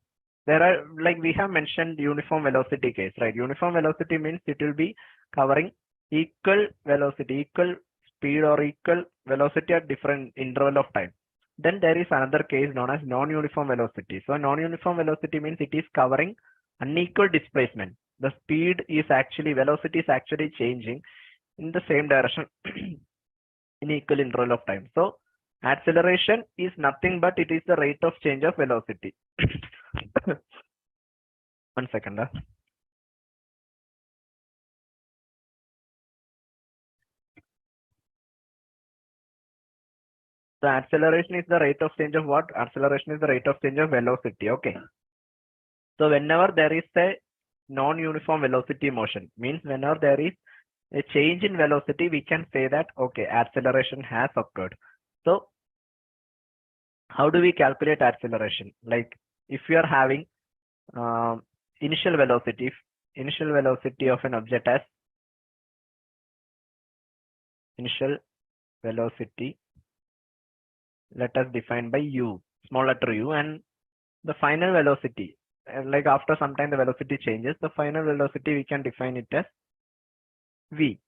there are, like we have mentioned, uniform velocity case, right? Uniform velocity means it will be covering equal velocity, equal speed or equal velocity at different interval of time. Then there is another case known as non-uniform velocity. So non-uniform velocity means it is covering unequal displacement. The speed is actually, velocity is actually changing in the same direction in equal interval of time. So Acceleration is nothing but it is the rate of change of velocity. 1 second. So acceleration is the rate of change of what? Acceleration is the rate of change of velocity. Okay. So whenever there is a non-uniform velocity motion, means whenever there is a change in velocity, we can say that, okay, acceleration has occurred. So how do we calculate acceleration? Like if you are having initial velocity of an object as initial velocity, let us define by u, small letter u, and the final velocity, like after some time the velocity changes, the final velocity we can define it as v.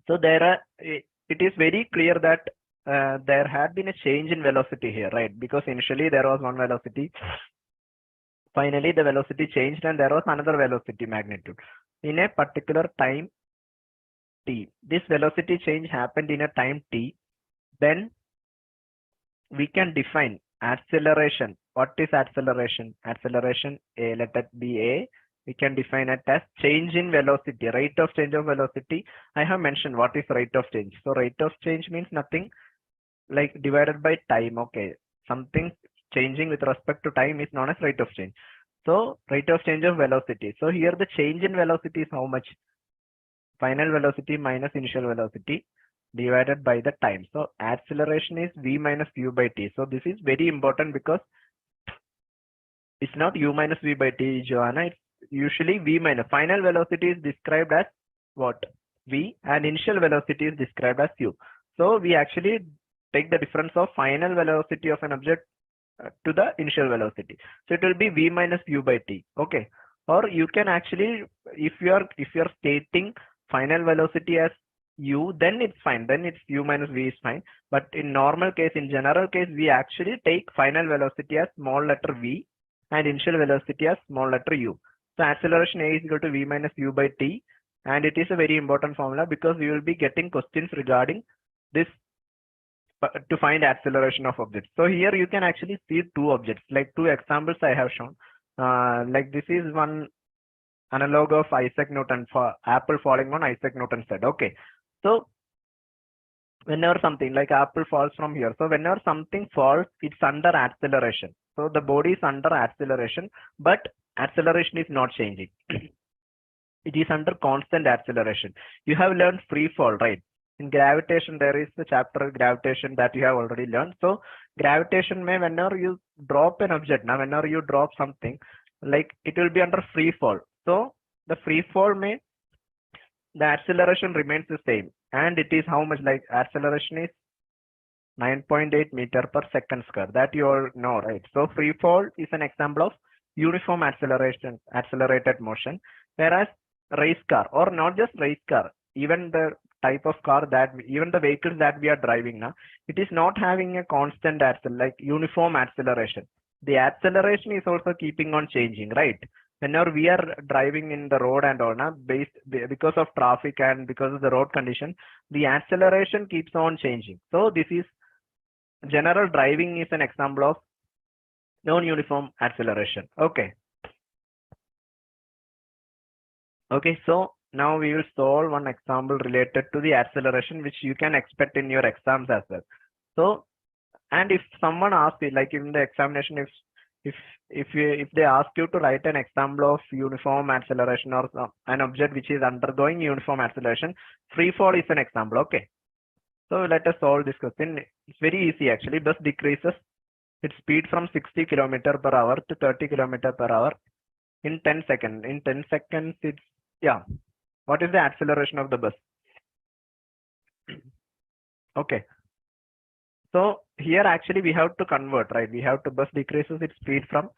So there are, it is very clear that there had been a change in velocity here, right? Because initially there was one velocity, finally the velocity changed and there was another velocity magnitude in a particular time t. This velocity change happened in a time t. Then we can define acceleration. What is acceleration? Acceleration, a, let it be a. We can define it as change in velocity, rate of change of velocity. I have mentioned what is rate of change. So rate of change means nothing like divided by time. Okay, something changing with respect to time is known as rate of change. So rate of change of velocity. So here the change in velocity is how much? Final velocity minus initial velocity divided by the time. So acceleration is v minus u by t. So this is very important because it's not u minus v by t, Joanna. It's usually v minus. Final velocity is described as what? V, and initial velocity is described as u. So we actually take the difference of final velocity of an object to the initial velocity. So it will be v minus u by t. Okay. Or you can actually, if you are stating final velocity as u, then it's fine. Then it's u minus v is fine. But in normal case, in general case, we actually take final velocity as small letter v and initial velocity as small letter u. So acceleration a is equal to v minus u by t, and it is a very important formula because we will be getting questions regarding this to find acceleration of objects. So here you can actually see two objects, like two examples I have shown. Like this is one analog of Isaac Newton, for apple falling on Isaac Newton's head. Okay, so whenever something like apple falls from here, so whenever something falls, it's under acceleration. So the body is under acceleration, but acceleration is not changing. It is under constant acceleration. You have learned free fall, right? In gravitation, there is the chapter gravitation that you have already learned. So gravitation may, whenever you drop an object, now whenever you drop something, like it will be under free fall. So the free fall may, the acceleration remains the same, and it is how much? Like acceleration is 9.8 meter per second square. That you all know, right? So free fall is an example of uniform acceleration, accelerated motion, whereas race car, or not just race car, even the type of car that, even the vehicles that we are driving now, it is not having a constant like uniform acceleration. The acceleration is also keeping on changing, right? Whenever we are driving in the road and all, now because of traffic and because of the road condition, the acceleration keeps on changing. So this is general driving is an example of non-uniform acceleration. Okay. Okay, so now we will solve one example related to the acceleration, which you can expect in your exams as well. So, and if someone asks you, like in the examination, if they ask you to write an example of uniform acceleration or an object which is undergoing uniform acceleration, free fall is an example. Okay. So let us solve this question. It's very easy actually. Bus decreases its speed from 60 km per hour to 30 km per hour in 10 seconds. In 10 seconds, it's, yeah. What is the acceleration of the bus? Okay. So here actually we have to convert, right? We have to, bus decreases its speed from,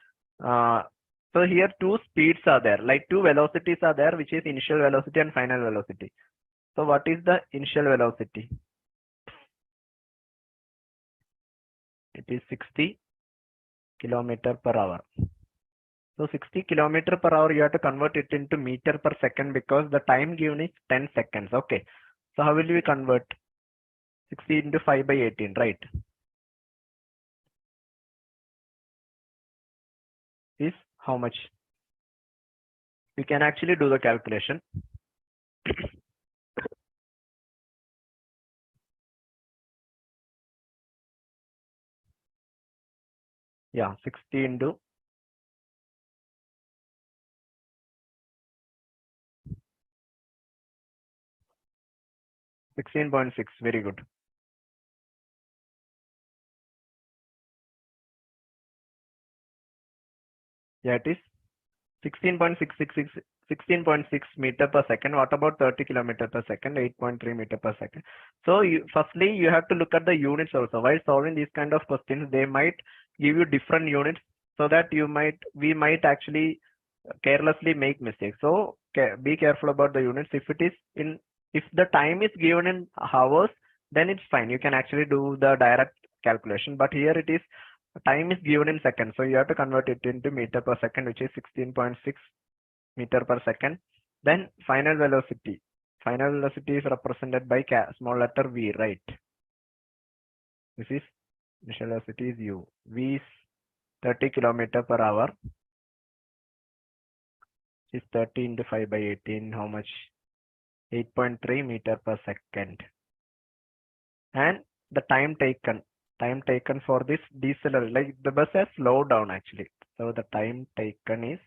so here two speeds are there, like two velocities are there, which is initial velocity and final velocity. So what is the initial velocity? It is 60 km per hour. So 60 km per hour, you have to convert it into meter per second because the time given is 10 seconds. Okay. So how will we convert? 60 into 5 by 18, right? Is how much? We can actually do the calculation. Yeah, 60 into 16.6. Very good. Yeah, it is 16.6 meter per second. What about 30 kilometer per second? 8.3 meter per second. So firstly, you have to look at the units also. While solving these kind of questions, they might give you different units so that we might actually carelessly make mistakes. So be careful about the units. If the time is given in hours, then it's fine. You can actually do the direct calculation. But here it is, time is given in seconds. So you have to convert it into meter per second, which is 16.6 meter per second. Then final velocity. Final velocity is represented by small letter v, right? This is initial velocity is u. V is 30 kilometer per hour. Is 30 into 5 by 18. How much? 8.3 meter per second. And the time taken for this decelerate, like the bus has slowed down actually. So the time taken is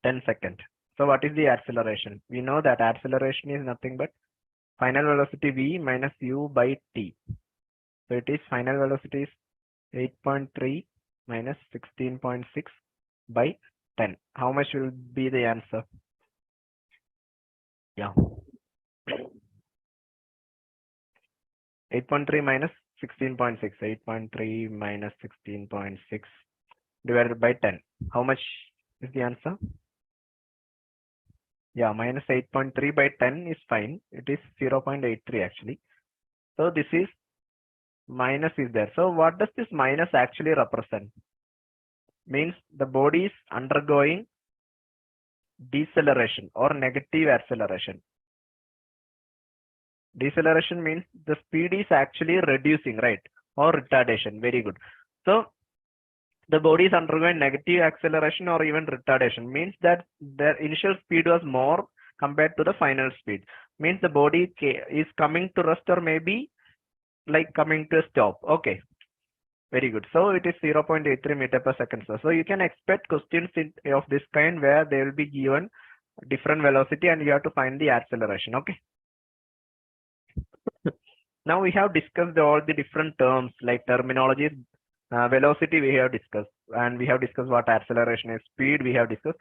10 seconds. So what is the acceleration? We know that acceleration is nothing but final velocity v minus u by t. So it is final velocity is 8.3 minus 16.6 by 10. How much will be the answer? Yeah. 8.3 minus 16.6. 8.3 minus 16.6 divided by 10. How much is the answer? Yeah, minus 8.3 by 10 is fine. It is 0.83 actually. So this is minus is there. So what does this minus actually represent? Means the body is undergoing deceleration or negative acceleration. Deceleration means the speed is actually reducing, right? Or retardation. Very good. So the body is undergoing negative acceleration or even retardation. Means that the initial speed was more compared to the final speed. Means the body is coming to rest or maybe like coming to a stop. Okay. Very good. So it is 0.83 meter per second. So you can expect questions of this kind where they will be given different velocity and you have to find the acceleration. Okay. Now we have discussed all the different terms like terminologies. Velocity we have discussed, and we have discussed what acceleration is, speed we have discussed.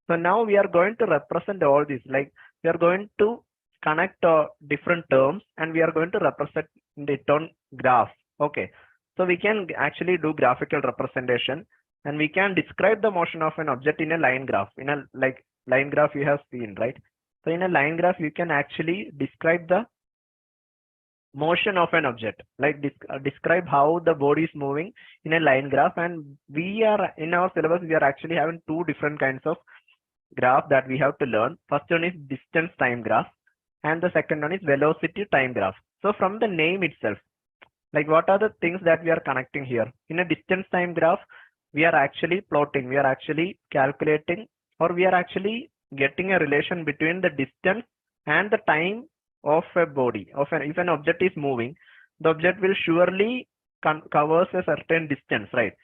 So now we are going to represent all these, like we are going to connect different terms and we are going to represent it on graph. Okay. So we can actually do graphical representation and we can describe the motion of an object in a line graph. In a like line graph you have seen, right? So in a line graph you can actually describe the motion of an object, like describe how the body is moving in a line graph. And we are in our syllabus, we are actually having two different kinds of graph that we have to learn. First one is distance time graph and the second one is velocity time graph. So from the name itself, like what are the things that we are connecting here? In a distance time graph, we are actually plotting, we are actually calculating, or we are actually getting a relation between the distance and the time of a body. If an object is moving, the object will surely covers a certain distance, right?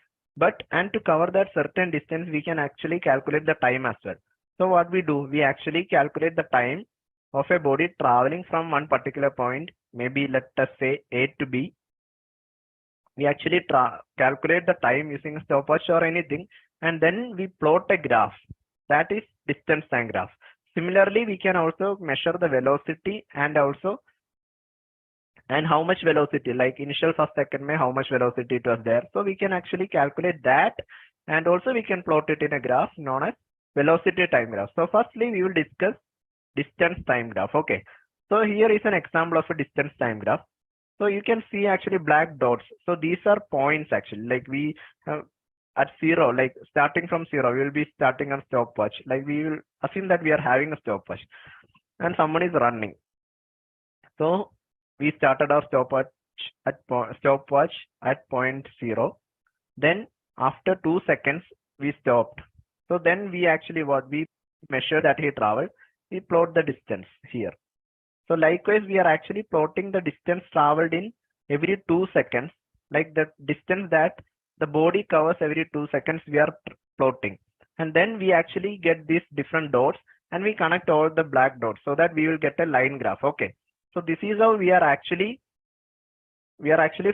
And to cover that certain distance, we can actually calculate the time as well. So what we do, we actually calculate the time of a body traveling from one particular point, maybe let us say A to B. We actually calculate the time using a stopwatch or anything, and then we plot a graph. That is distance time graph. Similarly, we can also measure the velocity and how much velocity, like initial first second mein how much velocity it was there. So we can actually calculate that, and also we can plot it in a graph known as velocity time graph. So firstly, we will discuss distance time graph. Okay. So here is an example of a distance time graph. So you can see actually black dots. So these are points actually, like we have at zero, like starting from zero, we will be starting on stopwatch. Like we will assume that we are having a stopwatch and someone is running. So we started our stopwatch at point 0. Then after 2 seconds, we stopped. So then we actually what we measure that he traveled. We plot the distance here. So likewise, we are actually plotting the distance traveled in every 2 seconds, like the distance that the body covers every 2 seconds, we are plotting. And then we actually get these different dots and we connect all the black dots so that we will get a line graph. Okay. So this is how we are actually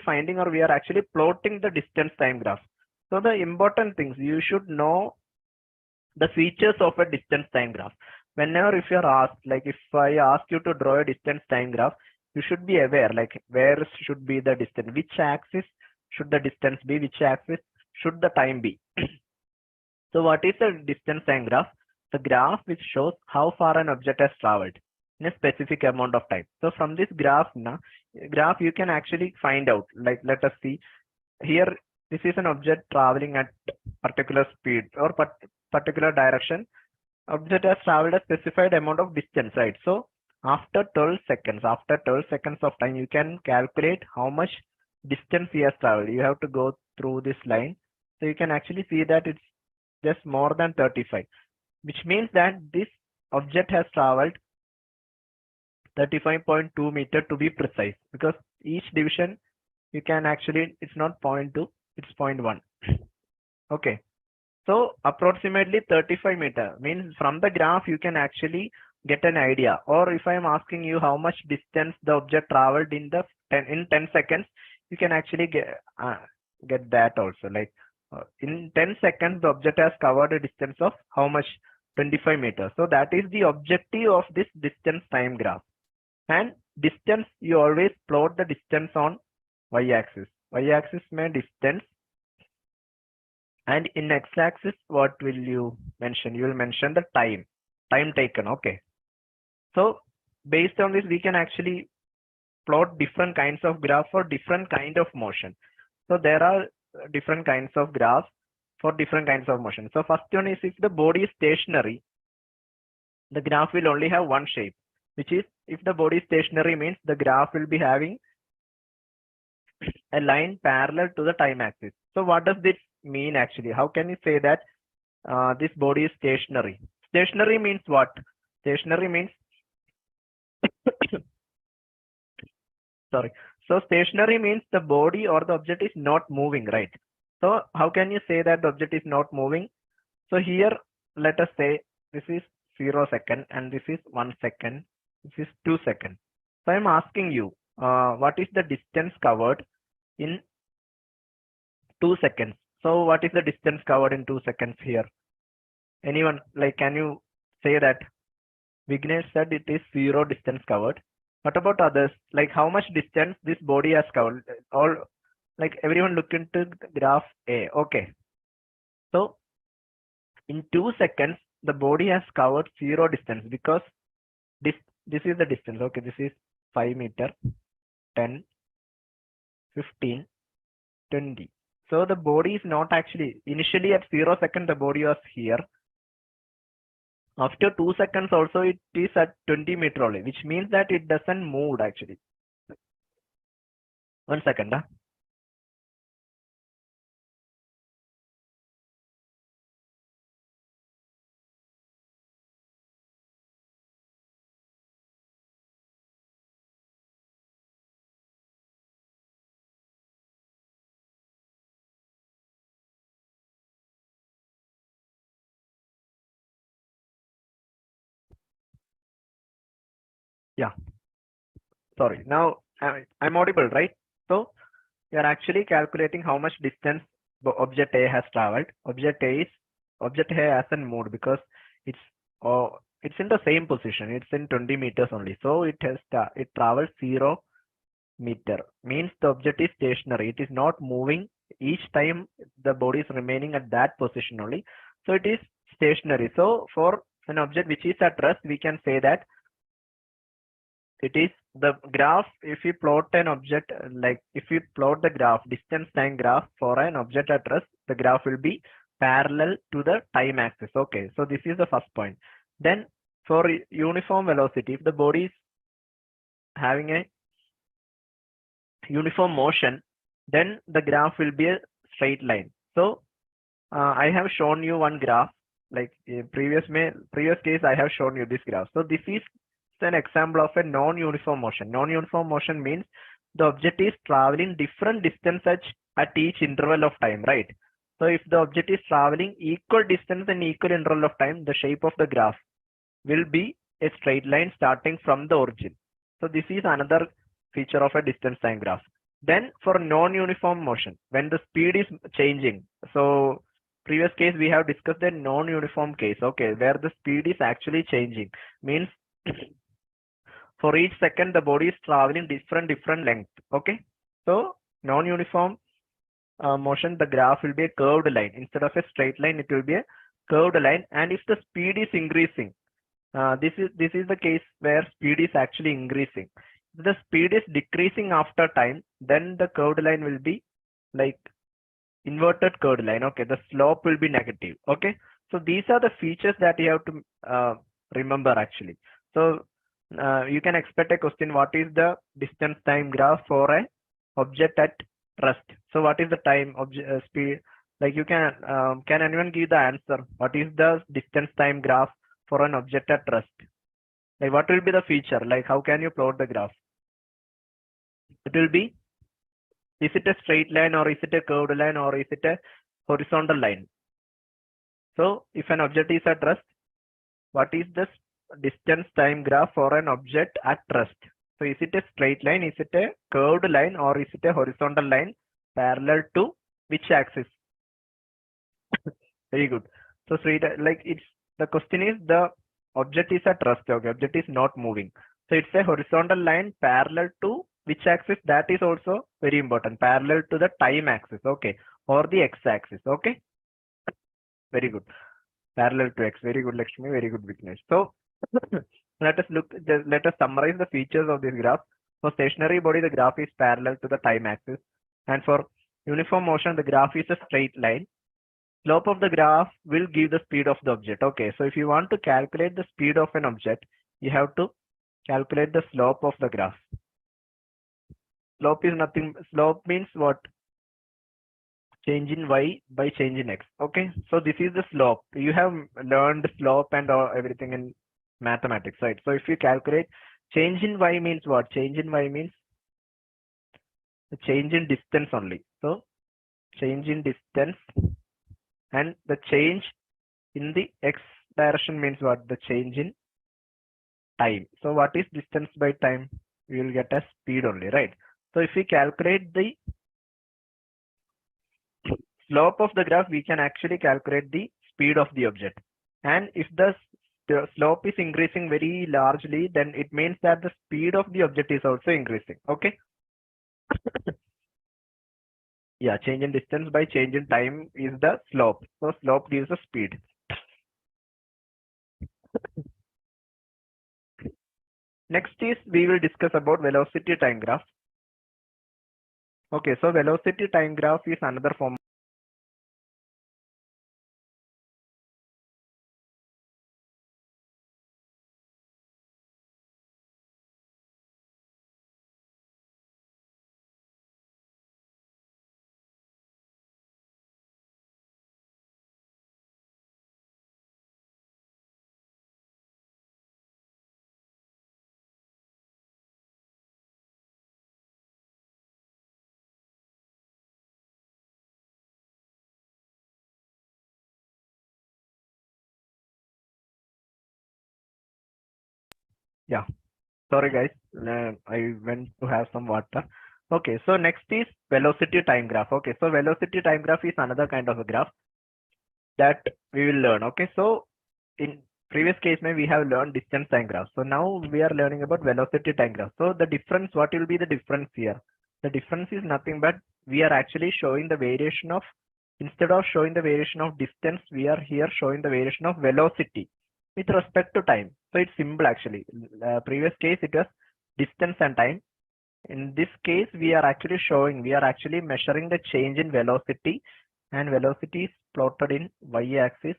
finding, or we are actually plotting the distance time graph. So the important things you should know the features of a distance time graph. Whenever if you're asked, like if I ask you to draw a distance time graph, you should be aware like where should be the distance, which axis should the distance be, which axis should the time be. So what is a distance time graph? The graph which shows how far an object has traveled in a specific amount of time. So from this graph you can actually find out, like let us see here, this is an object traveling at particular speed or particular direction. Object has traveled a specified amount of distance, right? So after 12 seconds of time, you can calculate how much distance he has traveled. You have to go through this line. So you can actually see that it's just more than 35, which means that this object has traveled 35.2 meter to be precise, because each division you can actually, it's not 0.2, it's 0.1. Okay. So approximately 35 meter means from the graph you can actually get an idea. Or if I am asking you how much distance the object traveled in 10 seconds, you can actually get that also. Like in 10 seconds, the object has covered a distance of how much? 25 meters. So that is the objective of this distance time graph. And distance, you always plot the distance on y-axis. Y-axis may distance. And in x-axis, what will you mention? You will mention the time taken. Okay. So based on this, we can actually plot different kinds of graph for different kind of motion. So there are different kinds of graphs for different kinds of motion. So first one is, if the body is stationary, the graph will only have one shape, which is, if the body is stationary means the graph will be having a line parallel to the time axis. So what does this mean actually? How can you say that this body is stationary? Stationary means what? Stationary means sorry. So stationary means the body or the object is not moving, right? So how can you say that the object is not moving? So here, let us say this is 0 second and this is 1 second. This is 2 seconds. So I'm asking you, what is the distance covered in 2 seconds? So what is the distance covered in 2 seconds here? Anyone, like, can you say that? Vignesh said it is 0 distance covered. What about others? Like how much distance this body has covered? All, like everyone look into graph A. Okay. So in 2 seconds, the body has covered 0 distance, because this is the distance. Okay. This is 5 meter, 10, 15, 20. So the body is not actually, initially at 0 second, the body was here. After 2 seconds also, it is at 20 meter only, which means that it doesn't move actually. 1 second. Huh? Yeah. Sorry. Now I'm audible, right? So you are actually calculating how much distance the object A has traveled. Object A hasn't moved because it's in the same position. It's in 20 meters only. So it travels 0 meter. Means the object is stationary. It is not moving. Each time the body is remaining at that position only. So it is stationary. So for an object which is at rest, we can say that it is the graph. If you plot an object, like if you plot the graph, distance time graph for an object at rest, the graph will be parallel to the time axis. Okay, so this is the first point. Then for uniform velocity, if the body is having a uniform motion, then the graph will be a straight line. So I have shown you one graph, like previous case I have shown you this graph. So this is an example of a non-uniform motion. Non-uniform motion means the object is traveling different distance at each interval of time, right? So if the object is traveling equal distance and equal interval of time, the shape of the graph will be a straight line starting from the origin. So this is another feature of a distance time graph. Then for non-uniform motion, when the speed is changing, so previous case we have discussed a non-uniform case, okay, where the speed is actually changing, means for each second the body is traveling different length, okay. So non-uniform motion, the graph will be a curved line. Instead of a straight line, it will be a curved line. And if the speed is increasing, this is the case where speed is actually increasing. If the speed is decreasing after time, then the curved line will be like inverted curved line. Okay, the slope will be negative. Okay, so these are the features that you have to remember actually. So you can expect a question: what is the distance time graph for a object at rest? So what is the time speed? Like you can anyone give the answer? What is the distance time graph for an object at rest? Like what will be the feature? Like how can you plot the graph? It will be, is it a straight line or is it a curved line or is it a horizontal line? So if an object is at rest, what is the distance time graph for an object at rest? So is it a straight line, is it a curved line or is it a horizontal line parallel to which axis? Very good. So straight, like it's, the question is the object is at rest, okay, object is not moving. So it's a horizontal line parallel to which axis? That is also very important, parallel to the time axis, okay, or the x axis, okay. Very good. Parallel to x. Very good, Lakshmi. Very good, Vignesh. So let us summarize the features of this graph. For stationary body, the graph is parallel to the time axis, and for uniform motion, the graph is a straight line. Slope of the graph will give the speed of the object. Okay, so if you want to calculate the speed of an object, you have to calculate the slope of the graph. Slope is nothing. Slope means what? Change in y by change in x. Okay, so this is the slope. You have learned slope and everything in mathematics, right? So if you calculate change in y means what? Change in y means the change in distance only. So change in distance, and the change in the x direction means what? The change in time. So what is distance by time? We will get a speed only, right? So if we calculate the slope of the graph, we can actually calculate the speed of the object. And if the slope is increasing very largely, then it means that the speed of the object is also increasing. Okay. Yeah, change in distance by change in time is the slope. So slope gives the speed. Next is we will discuss about velocity time graph. Okay, so velocity time graph is another form. Yeah, sorry guys, I went to have some water. Okay, so next is velocity time graph. Okay, so velocity time graph is another kind of a graph that we will learn. Okay, so in previous case we have learned distance time graph. So now we are learning about velocity time graph. So the difference, what will be the difference here? The difference is nothing but we are actually showing the variation of, instead of showing the variation of distance, we are here showing the variation of velocity with respect to time. So it's simple actually. Previous case it was distance and time. In this case, we are actually measuring the change in velocity, and velocity is plotted in y-axis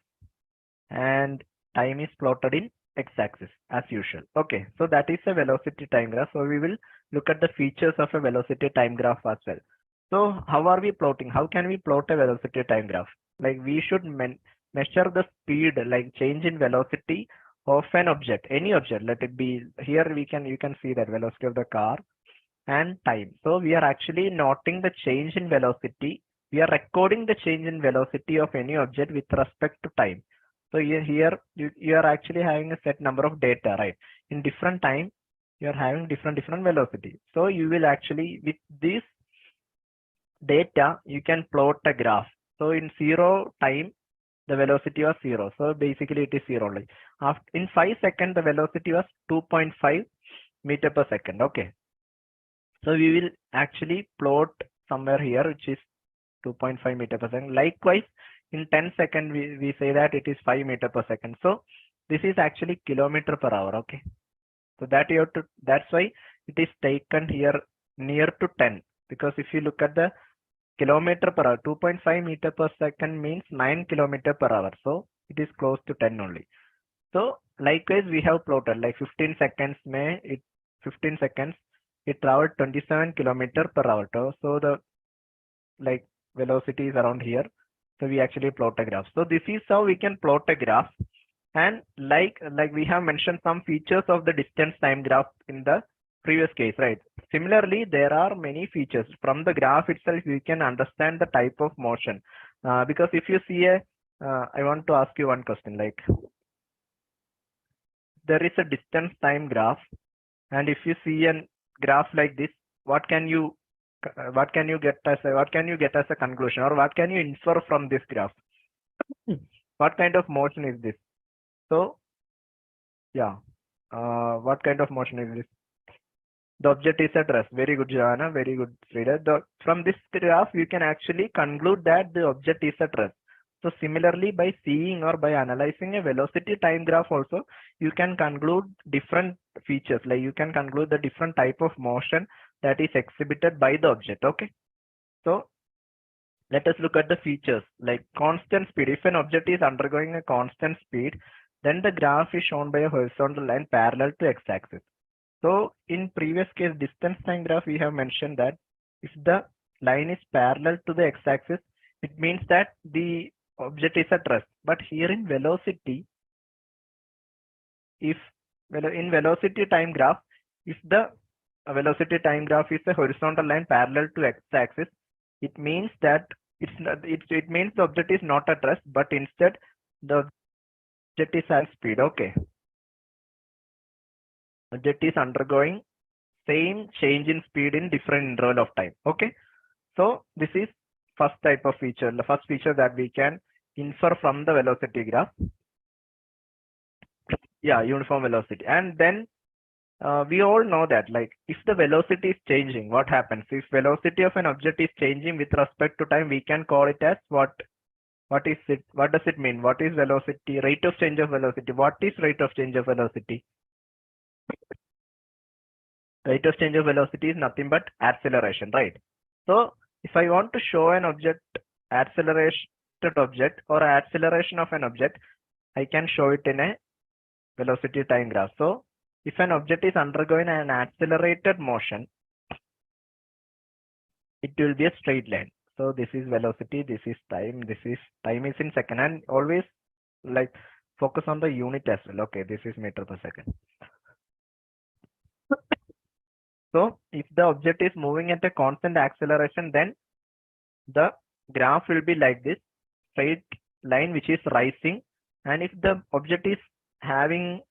and time is plotted in x-axis as usual. Okay, so that is a velocity time graph. So we will look at the features of a velocity time graph as well. So how are we plotting? How can we plot a velocity time graph? Like we should measure the speed, like change in velocity of an object, any object. Let it be here. You can see that velocity of the car and time. So we are actually noting the change in velocity. We are recording the change in velocity of any object with respect to time. So here you are actually having a set number of data, right? In different time, you are having different velocity. So you will actually, with this data, you can plot a graph. So in 0 time, the velocity was 0. So basically it is 0 only. In 5 seconds, the velocity was 2.5 meter per second. Okay. So we will actually plot somewhere here, which is 2.5 meter per second. Likewise, in 10 seconds, we say that it is 5 meter per second. So this is actually kilometer per hour. Okay. So that you have to, that's why it is taken here near to 10. Because if you look at the kilometer per hour, 2.5 meter per second means 9 kilometer per hour. So it is close to 10 only. So likewise, we have plotted like 15 seconds, 15 seconds, it traveled 27 kilometer per hour. So the like velocity is around here. So we actually plot a graph. So this is how we can plot a graph. And like we have mentioned some features of the distance time graph in the previous case, right? Similarly, there are many features from the graph itself. You can understand the type of motion. Because if you see I want to ask you one question, like there is a distance time graph, and if you see a graph like this, what can you get as a conclusion, or what can you infer from this graph? What kind of motion is this? So yeah, what kind of motion is this? The object is at rest. Very good, Joanna. Very good, Frida. From this graph, you can actually conclude that the object is at rest. So similarly, by seeing or by analyzing a velocity time graph also, you can conclude different features. Like you can conclude the different type of motion that is exhibited by the object. Okay. So let us look at the features like constant speed. If an object is undergoing a constant speed, then the graph is shown by a horizontal line parallel to x-axis. So in previous case distance time graph, we have mentioned that if the line is parallel to the x-axis, it means that the object is at rest. But here in velocity, in velocity time graph, if the velocity time graph is a horizontal line parallel to x-axis, it means that it means the object is not at rest, but instead the object is at speed. Okay. Object is undergoing same change in speed in different interval of time. Okay. So this is first type of feature, the first feature that we can infer from the velocity graph. Yeah, uniform velocity. And then we all know that like if the velocity is changing, what happens? If velocity of an object is changing with respect to time, we can call it as what? What is it? What does it mean? What is velocity? Rate of change of velocity. What is rate of change of velocity? Rate of change of velocity is nothing but acceleration, right? So if I want to show an object, accelerated object or acceleration of an object, I can show it in a velocity time graph. So if an object is undergoing an accelerated motion, it will be a straight line. So this is velocity, this is time is in second, and always like focus on the unit as well. Okay, this is meter per second. So if the object is moving at a constant acceleration, then the graph will be like this straight line which is rising. And if the object is having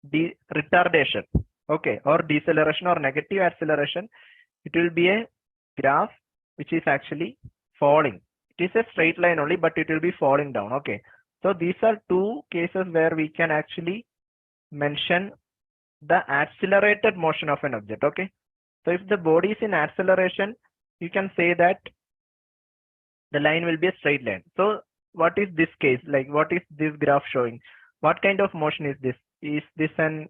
the retardation, okay, or deceleration or negative acceleration, it will be a graph which is actually falling. It is a straight line only, but it will be falling down. Okay. So these are two cases where we can actually mention the accelerated motion of an object. Okay. So if the body is in acceleration, you can say that the line will be a straight line. So what is this case? Like what is this graph showing? What kind of motion is this? Is this an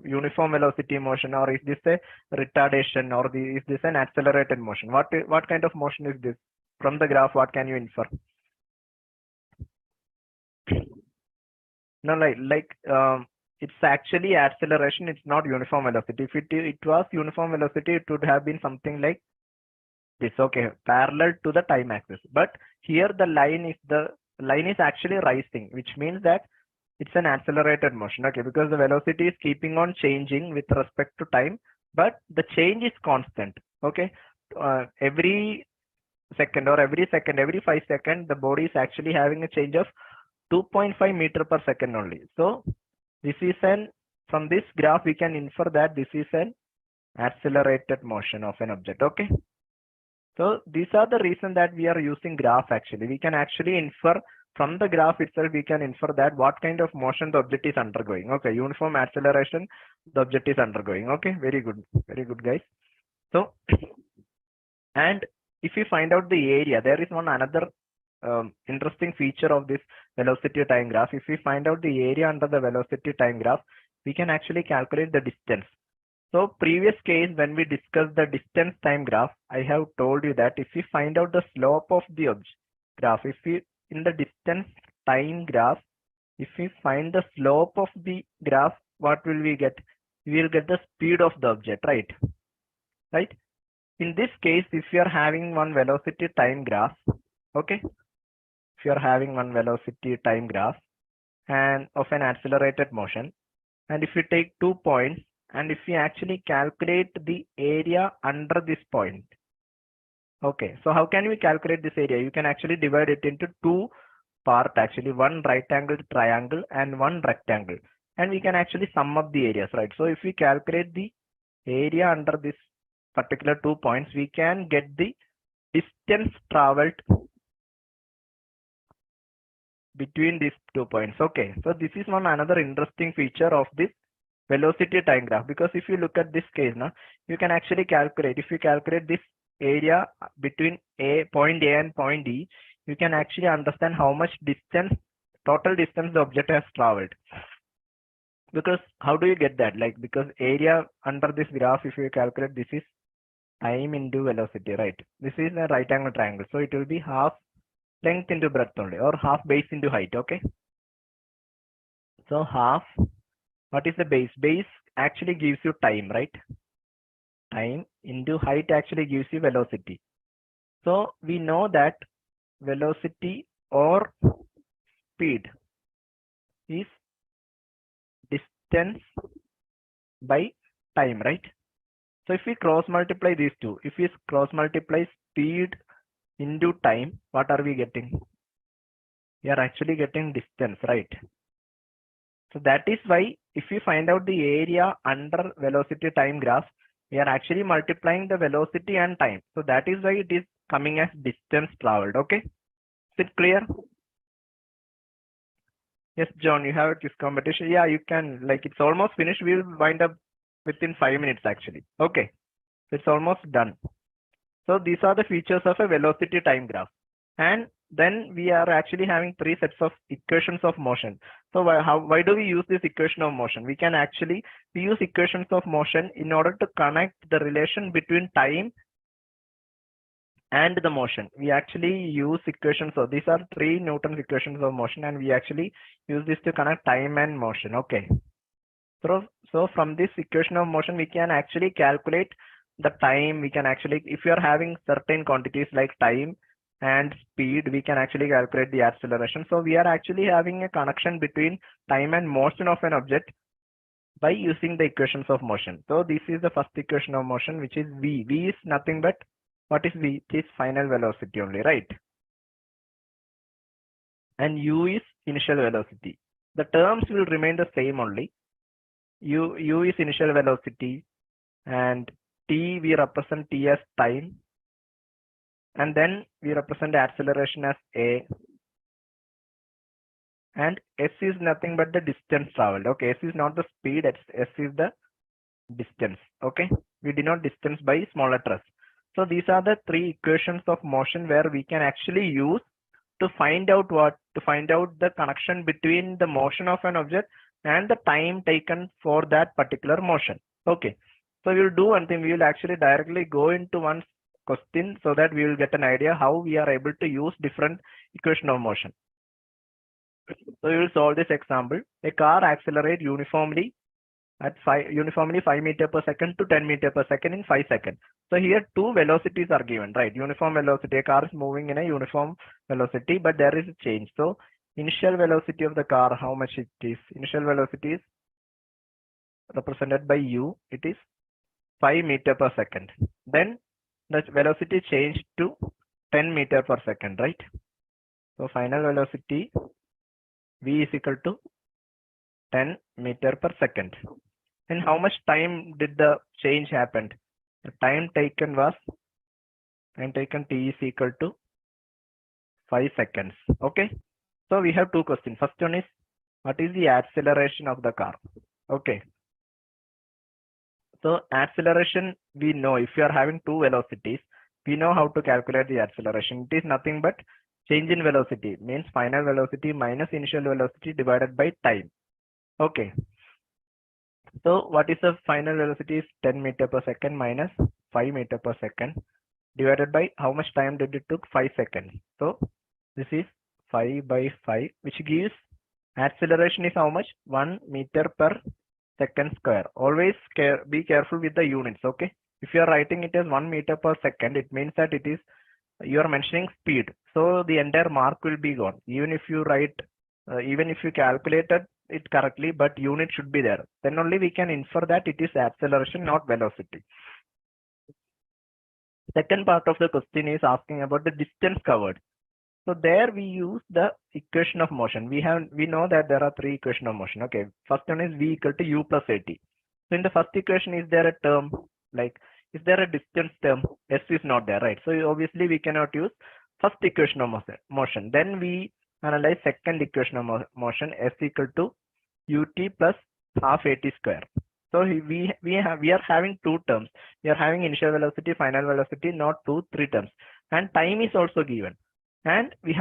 uniform velocity motion, or is this a retardation, or is this an accelerated motion? What kind of motion is this? From the graph, what can you infer? No, it's actually acceleration. It's not uniform velocity. If it was uniform velocity, it would have been something like this. Okay, parallel to the time axis. But here the line is actually rising, which means that it's an accelerated motion. Okay, because the velocity is keeping on changing with respect to time, but the change is constant. Okay, every second or every 5 seconds, the body is actually having a change of 2.5 meter per second only. So this is from this graph we can infer that this is an accelerated motion of an object. Okay. So these are the reason that we are using graph actually. We can actually infer from the graph itself, we can infer that what kind of motion the object is undergoing. Okay, uniform acceleration the object is undergoing. Okay, very good guys. So, and if we find out the area, there is one another interesting feature of this velocity time graph. If we find out the area under the velocity time graph, we can actually calculate the distance. So previous case, when we discussed the distance time graph, I have told you that if we find out the slope of the graph, if we in the distance time graph, if we find the slope of the graph, what will we get? We will get the speed of the object, right? Right. In this case, if you are having one velocity time graph, okay, if you are having one velocity time graph and of an accelerated motion, and if you take 2 points, and if we actually calculate the area under this point, okay, so how can we calculate this area? You can actually divide it into two parts actually, one right angled triangle and one rectangle, and we can actually sum up the areas, right? So if we calculate the area under this particular 2 points, we can get the distance traveled between these 2 points. Okay, so this is one another interesting feature of this velocity time graph, because if you look at this case now, you can actually calculate, if you calculate this area between point A and point D, you can actually understand how much distance, total distance the object has traveled. Because how do you get that? Like, because area under this graph, if you calculate, this is time into velocity, right? This is a right angle triangle, so it will be half length into breadth only, or half base into height. Okay, so half, what is the base? Base actually gives you time, right? Time into height actually gives you velocity. So we know that velocity or speed is distance by time, right? So if we cross multiply these two, if we cross multiply speed into time, what are we getting? We are actually getting distance, right? So that is why if we find out the area under velocity time graph, we are actually multiplying the velocity and time. So that is why it is coming as distance traveled. Okay, is it clear? Yes, John, you have this competition. Yeah, you can, like, it's almost finished. We'll wind up within 5 minutes actually. Okay, so it's almost done. So these are the features of a velocity time graph. And then we are actually having 3 sets of equations of motion. So why do we use this equation of motion? We use equations of motion in order to connect the relation between time and the motion. We actually use equations. So these are 3 Newton's equations of motion, and we actually use this to connect time and motion. Okay. So from this equation of motion, we can actually calculate the time. We can actually, if you are having certain quantities like time and speed, we can actually calculate the acceleration. So we are actually having a connection between time and motion of an object by using the equations of motion. So this is the first equation of motion, which is V. V is nothing but, what is V? It is final velocity only, right? And U is initial velocity. The terms will remain the same only. U is initial velocity, and T, we represent T as time, and then we represent the acceleration as A, and S is nothing but the distance traveled. Okay, S is not the speed, S is the distance. Okay, we denote distance by small letters. So these are the 3 equations of motion where we can actually use to find out the connection between the motion of an object and the time taken for that particular motion. Okay, so we will do one thing. We will actually directly go into one question so that we will get an idea how we are able to use different equation of motion. So you will solve this example. A car accelerates uniformly at 5 meter per second to 10 meter per second in 5 seconds. So here two velocities are given, right? Uniform velocity, a car is moving in a uniform velocity, but there is a change. So initial velocity of the car, how much it is? Initial velocity is represented by u. It is 5 meter per second. Then the velocity changed to 10 meter per second, right? So final velocity v is equal to 10 meter per second. And how much time did the change happen? The time taken t is equal to 5 seconds. Okay. So we have two questions. First one is, what is the acceleration of the car? Okay. So acceleration, we know if you are having two velocities, we know how to calculate the acceleration. It is nothing but change in velocity, means final velocity minus initial velocity divided by time. Okay. So what is the final velocity is 10 meter per second minus 5 meter per second divided by how much time did it took? 5 seconds. So this is 5 by 5, which gives acceleration is how much? 1 meter per second square. Always be careful with the units. Okay. If you are writing it as 1 meter per second, it means that it is, you are mentioning speed. So the entire mark will be gone. Even if you write, even if you calculated it correctly, but unit should be there. Then only we can infer that it is acceleration, not velocity. Second part of the question is asking about the distance covered. So there we use the equation of motion. We know that there are three equations of motion. Okay. First one is v equal to u plus at. So in the first equation, is there a term like, is there a distance term? S is not there, right? So obviously we cannot use first equation of motion. Then we analyze second equation of motion, s equal to ut plus half at square. So we are having two terms. We are having initial velocity, final velocity, not three terms, and time is also given. And we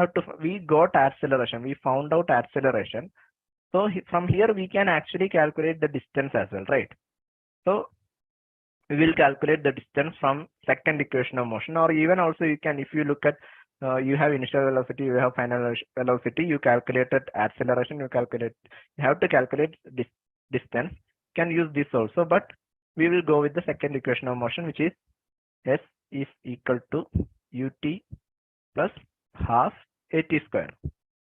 got acceleration. We found out acceleration. So from here we can actually calculate the distance as well, right? So we will calculate the distance from second equation of motion, or even also you can, if you look at, you have initial velocity, you have final velocity, you calculated acceleration, you have to calculate distance. You can use this also, but we will go with the second equation of motion, which is s is equal to ut plus half at square.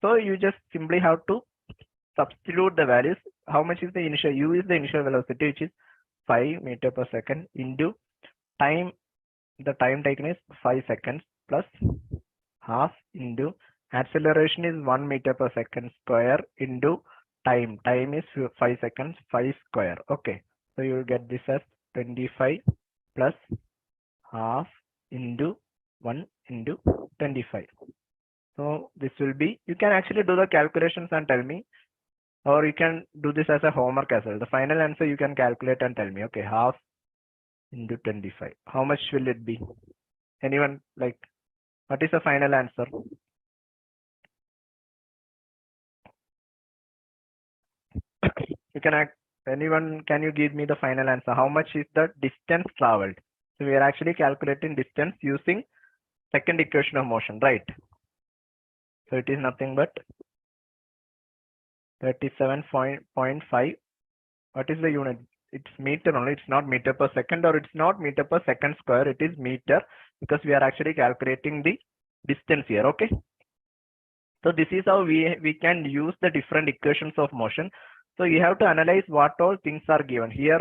So you just simply have to substitute the values. How much is the initial? U is the initial velocity, which is 5 meter per second, into time. The time taken is 5 seconds, plus half, into acceleration is 1 meter per second square, into time. Time is 5 seconds, 5 square. Okay. So you will get this as 25 plus half into 1 into 25. So this will be, you can actually do the calculations and tell me, or you can do this as a homework as well. The final answer you can calculate and tell me. Okay, half into 25. How much will it be? Anyone, like, what is the final answer? You can anyone, can you give me the final answer? How much is the distance traveled? So we are actually calculating distance using second equation of motion, right? So it is nothing but 37.5. What is the unit? It's meter only. It's not meter per second, or it's not meter per second square. It is meter, because we are actually calculating the distance here. Okay. So this is how we can use the different equations of motion. So you have to analyze what all things are given here.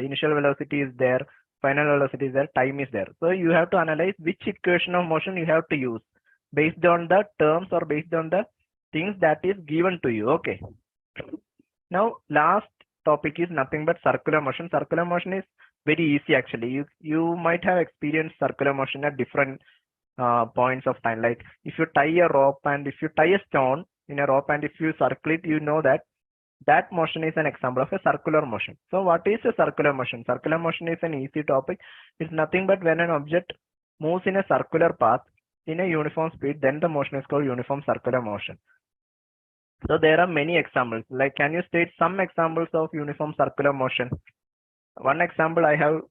Initial velocity is there, final velocity is there, time is there. So you have to analyze which equation of motion you have to use based on the terms, or based on the things that is given to you. Okay. Now last topic is nothing but circular motion. Circular motion is very easy actually. You might have experienced circular motion at different points of time. Like if you tie a rope, and if you tie a stone in a rope, and if you circle it, you know that motion is an example of a circular motion. So what is a circular motion? Circular motion is an easy topic. It's nothing but when an object moves in a circular path in a uniform speed, then the motion is called uniform circular motion. So there are many examples. Like, can you state some examples of uniform circular motion? One example I have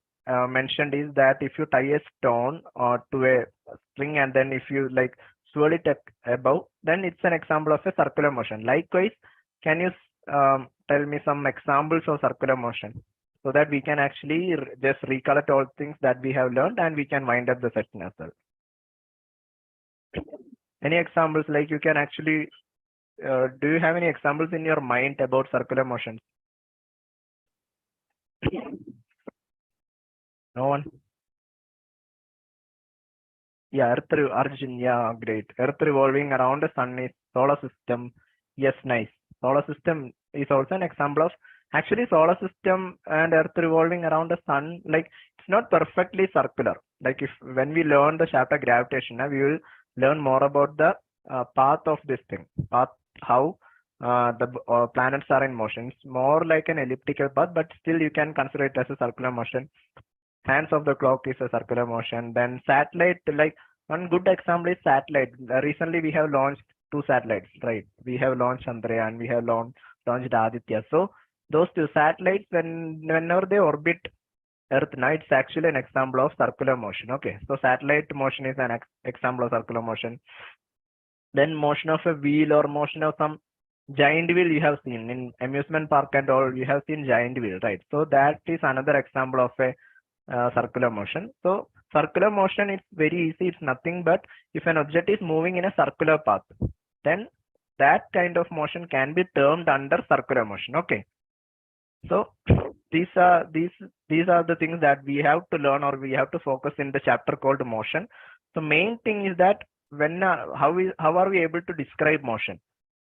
mentioned is that if you tie a stone or to a string, and then if you like swirl it above, then it's an example of a circular motion. Likewise, can you tell me some examples of circular motion so that we can actually just recollect all things that we have learned and we can wind up the session as well. Any examples, like you can actually, do you have any examples in your mind about circular motion? No one? Yeah, Arjun, yeah, great. Earth revolving around the sun is solar system. Yes, nice. Solar system is also an example of, actually solar system and Earth revolving around the sun, like it's not perfectly circular. Like if when we learn the chapter gravitation, we will learn more about the path of this thing, path, how the planets are in motion. It's more like an elliptical path, but still you can consider it as a circular motion. Hands of the clock is a circular motion. Then satellite, like one good example is satellite. Recently we have launched 2 satellites, right? We have launched Chandrayaan and we have launched Aditya. So those 2 satellites, whenever they orbit Earth, now it's actually an example of circular motion. Okay, so satellite motion is an example of circular motion. Then motion of a wheel or motion of some giant wheel you have seen in amusement park and all, you have seen giant wheel, right? So that is another example of a circular motion. So circular motion is very easy. It's nothing but if an object is moving in a circular path, then that kind of motion can be termed under circular motion. Okay. So these are the things that we have to learn or we have to focus in the chapter called motion. The main thing is that how are we able to describe motion?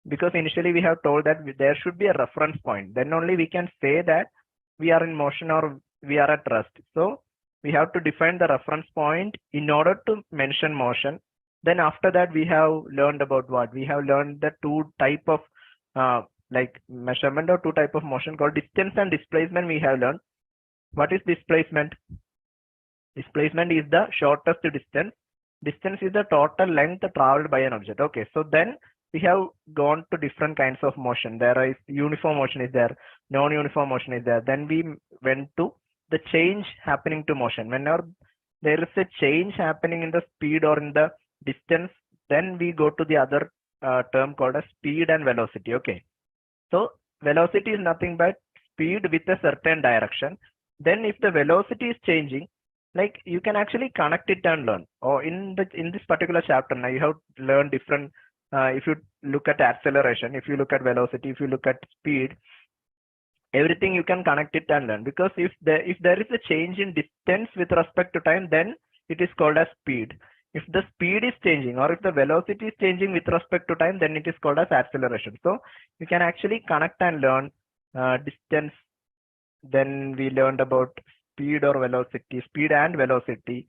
Because initially we have told that there should be a reference point. Then only we can say that we are in motion or we are at rest. So we have to define the reference point in order to mention motion. Then after that we have learned about what? We have learned the 2 type of like measurement or 2 type of motion called distance and displacement we have learned. What is displacement? Displacement is the shortest distance. Distance is the total length traveled by an object. Okay, so then we have gone to different kinds of motion. There is uniform motion is there, non-uniform motion is there. Then we went to the change happening to motion. Whenever there is a change happening in the speed or in the distance, then we go to the other term called as speed and velocity. Okay, so velocity is nothing but speed with a certain direction. Then if the velocity is changing, like you can actually connect it and learn. Or in this particular chapter now you have learned different. If you look at acceleration, if you look at velocity, if you look at speed, everything you can connect it and learn. Because if there is a change in distance with respect to time, then it is called as speed. If the speed is changing or if the velocity is changing with respect to time, then it is called as acceleration. So you can actually connect and learn distance. Then we learned about speed or velocity, speed and velocity.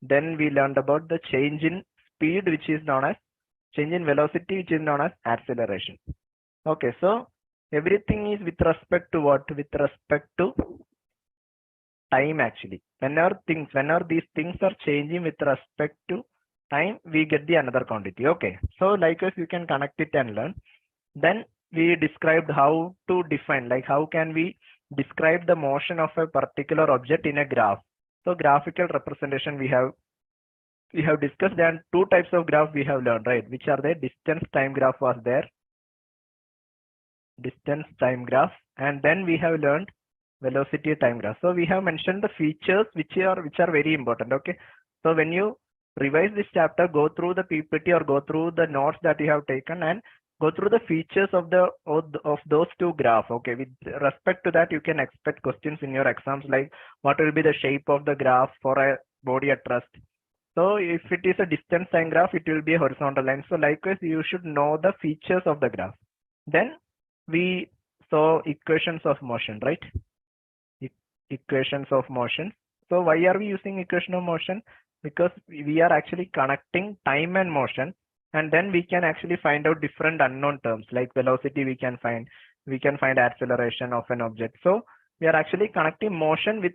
Then we learned about the change in speed, which is known as change in velocity, which is known as acceleration. Okay, so everything is with respect to what? With respect to time actually. Whenever these things are changing with respect to time, we get the another quantity. Okay, so likewise you can connect it and learn. Then we described how to define, like how can we describe the motion of a particular object in a graph. So graphical representation we have discussed, and 2 types of graph we have learned, right? Which are the distance time graph was there, distance time graph, and then we have learned velocity time graph. So we have mentioned the features which are very important. Okay, so when you revise this chapter, go through the PPT or go through the notes that you have taken and go through the features of those 2 graphs. Okay, with respect to that you can expect questions in your exams, like what will be the shape of the graph for a body at rest. So if it is a distance time graph, it will be a horizontal line. So likewise you should know the features of the graph. Then we saw equations of motion, right? Equations of motion. So why are we using equation of motion? Because we are actually connecting time and motion, and then we can actually find out different unknown terms like velocity. We can find acceleration of an object. So we are actually connecting motion with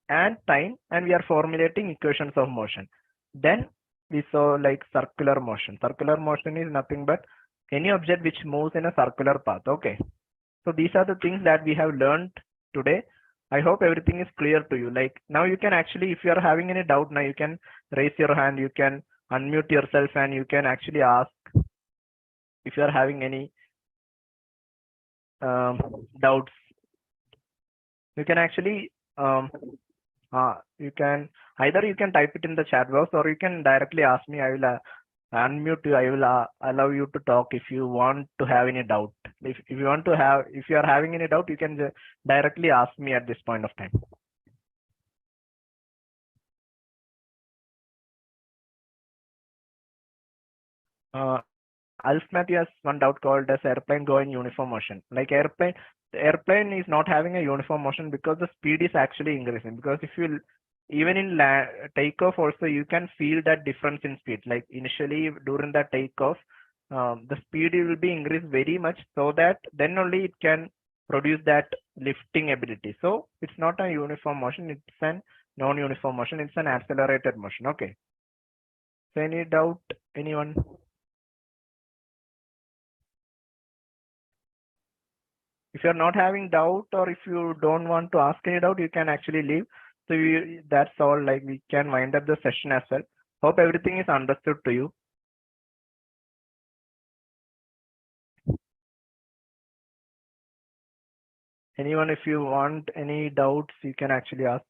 and time, and we are formulating equations of motion. Then we saw like circular motion. Circular motion is nothing but any object which moves in a circular path. Okay, so these are the things that we have learned today. I hope everything is clear to you. Like now you can actually, if you are having any doubt now, you can raise your hand, you can unmute yourself and you can actually ask if you are having any doubts. You can actually you can either you can type it in the chat box or you can directly ask me. I will unmute you. I will allow you to talk if you want to have any doubt. If you want to have, if you are having any doubt, you can directly ask me at this point of time. Alf Matthew has one doubt called as airplane go in uniform motion. Like the airplane is not having a uniform motion because the speed is actually increasing. Because if you even in takeoff also you can feel that difference in speed. Like initially during the takeoff, the speed will be increased very much so that then only it can produce that lifting ability. So it's not a uniform motion. It's an non-uniform motion. It's an accelerated motion. Okay. So any doubt, anyone? If you're not having doubt or if you don't want to ask any doubt, you can actually leave. So that's all. Like we can wind up the session as well. Hope everything is understood to you. Anyone, if you want any doubts, you can actually ask.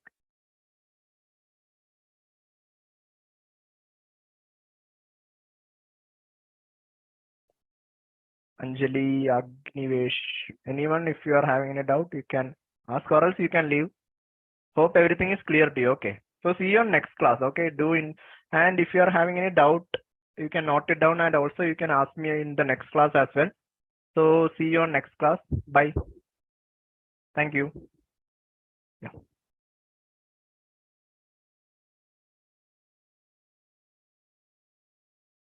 Anjali, Agnivesh, anyone, if you are having any doubt, you can ask or else you can leave. Hope everything is clear to you. Okay. So see you on next class. Okay. And if you are having any doubt, you can note it down and also you can ask me in the next class as well. So see you on next class. Bye. Thank you. Yeah.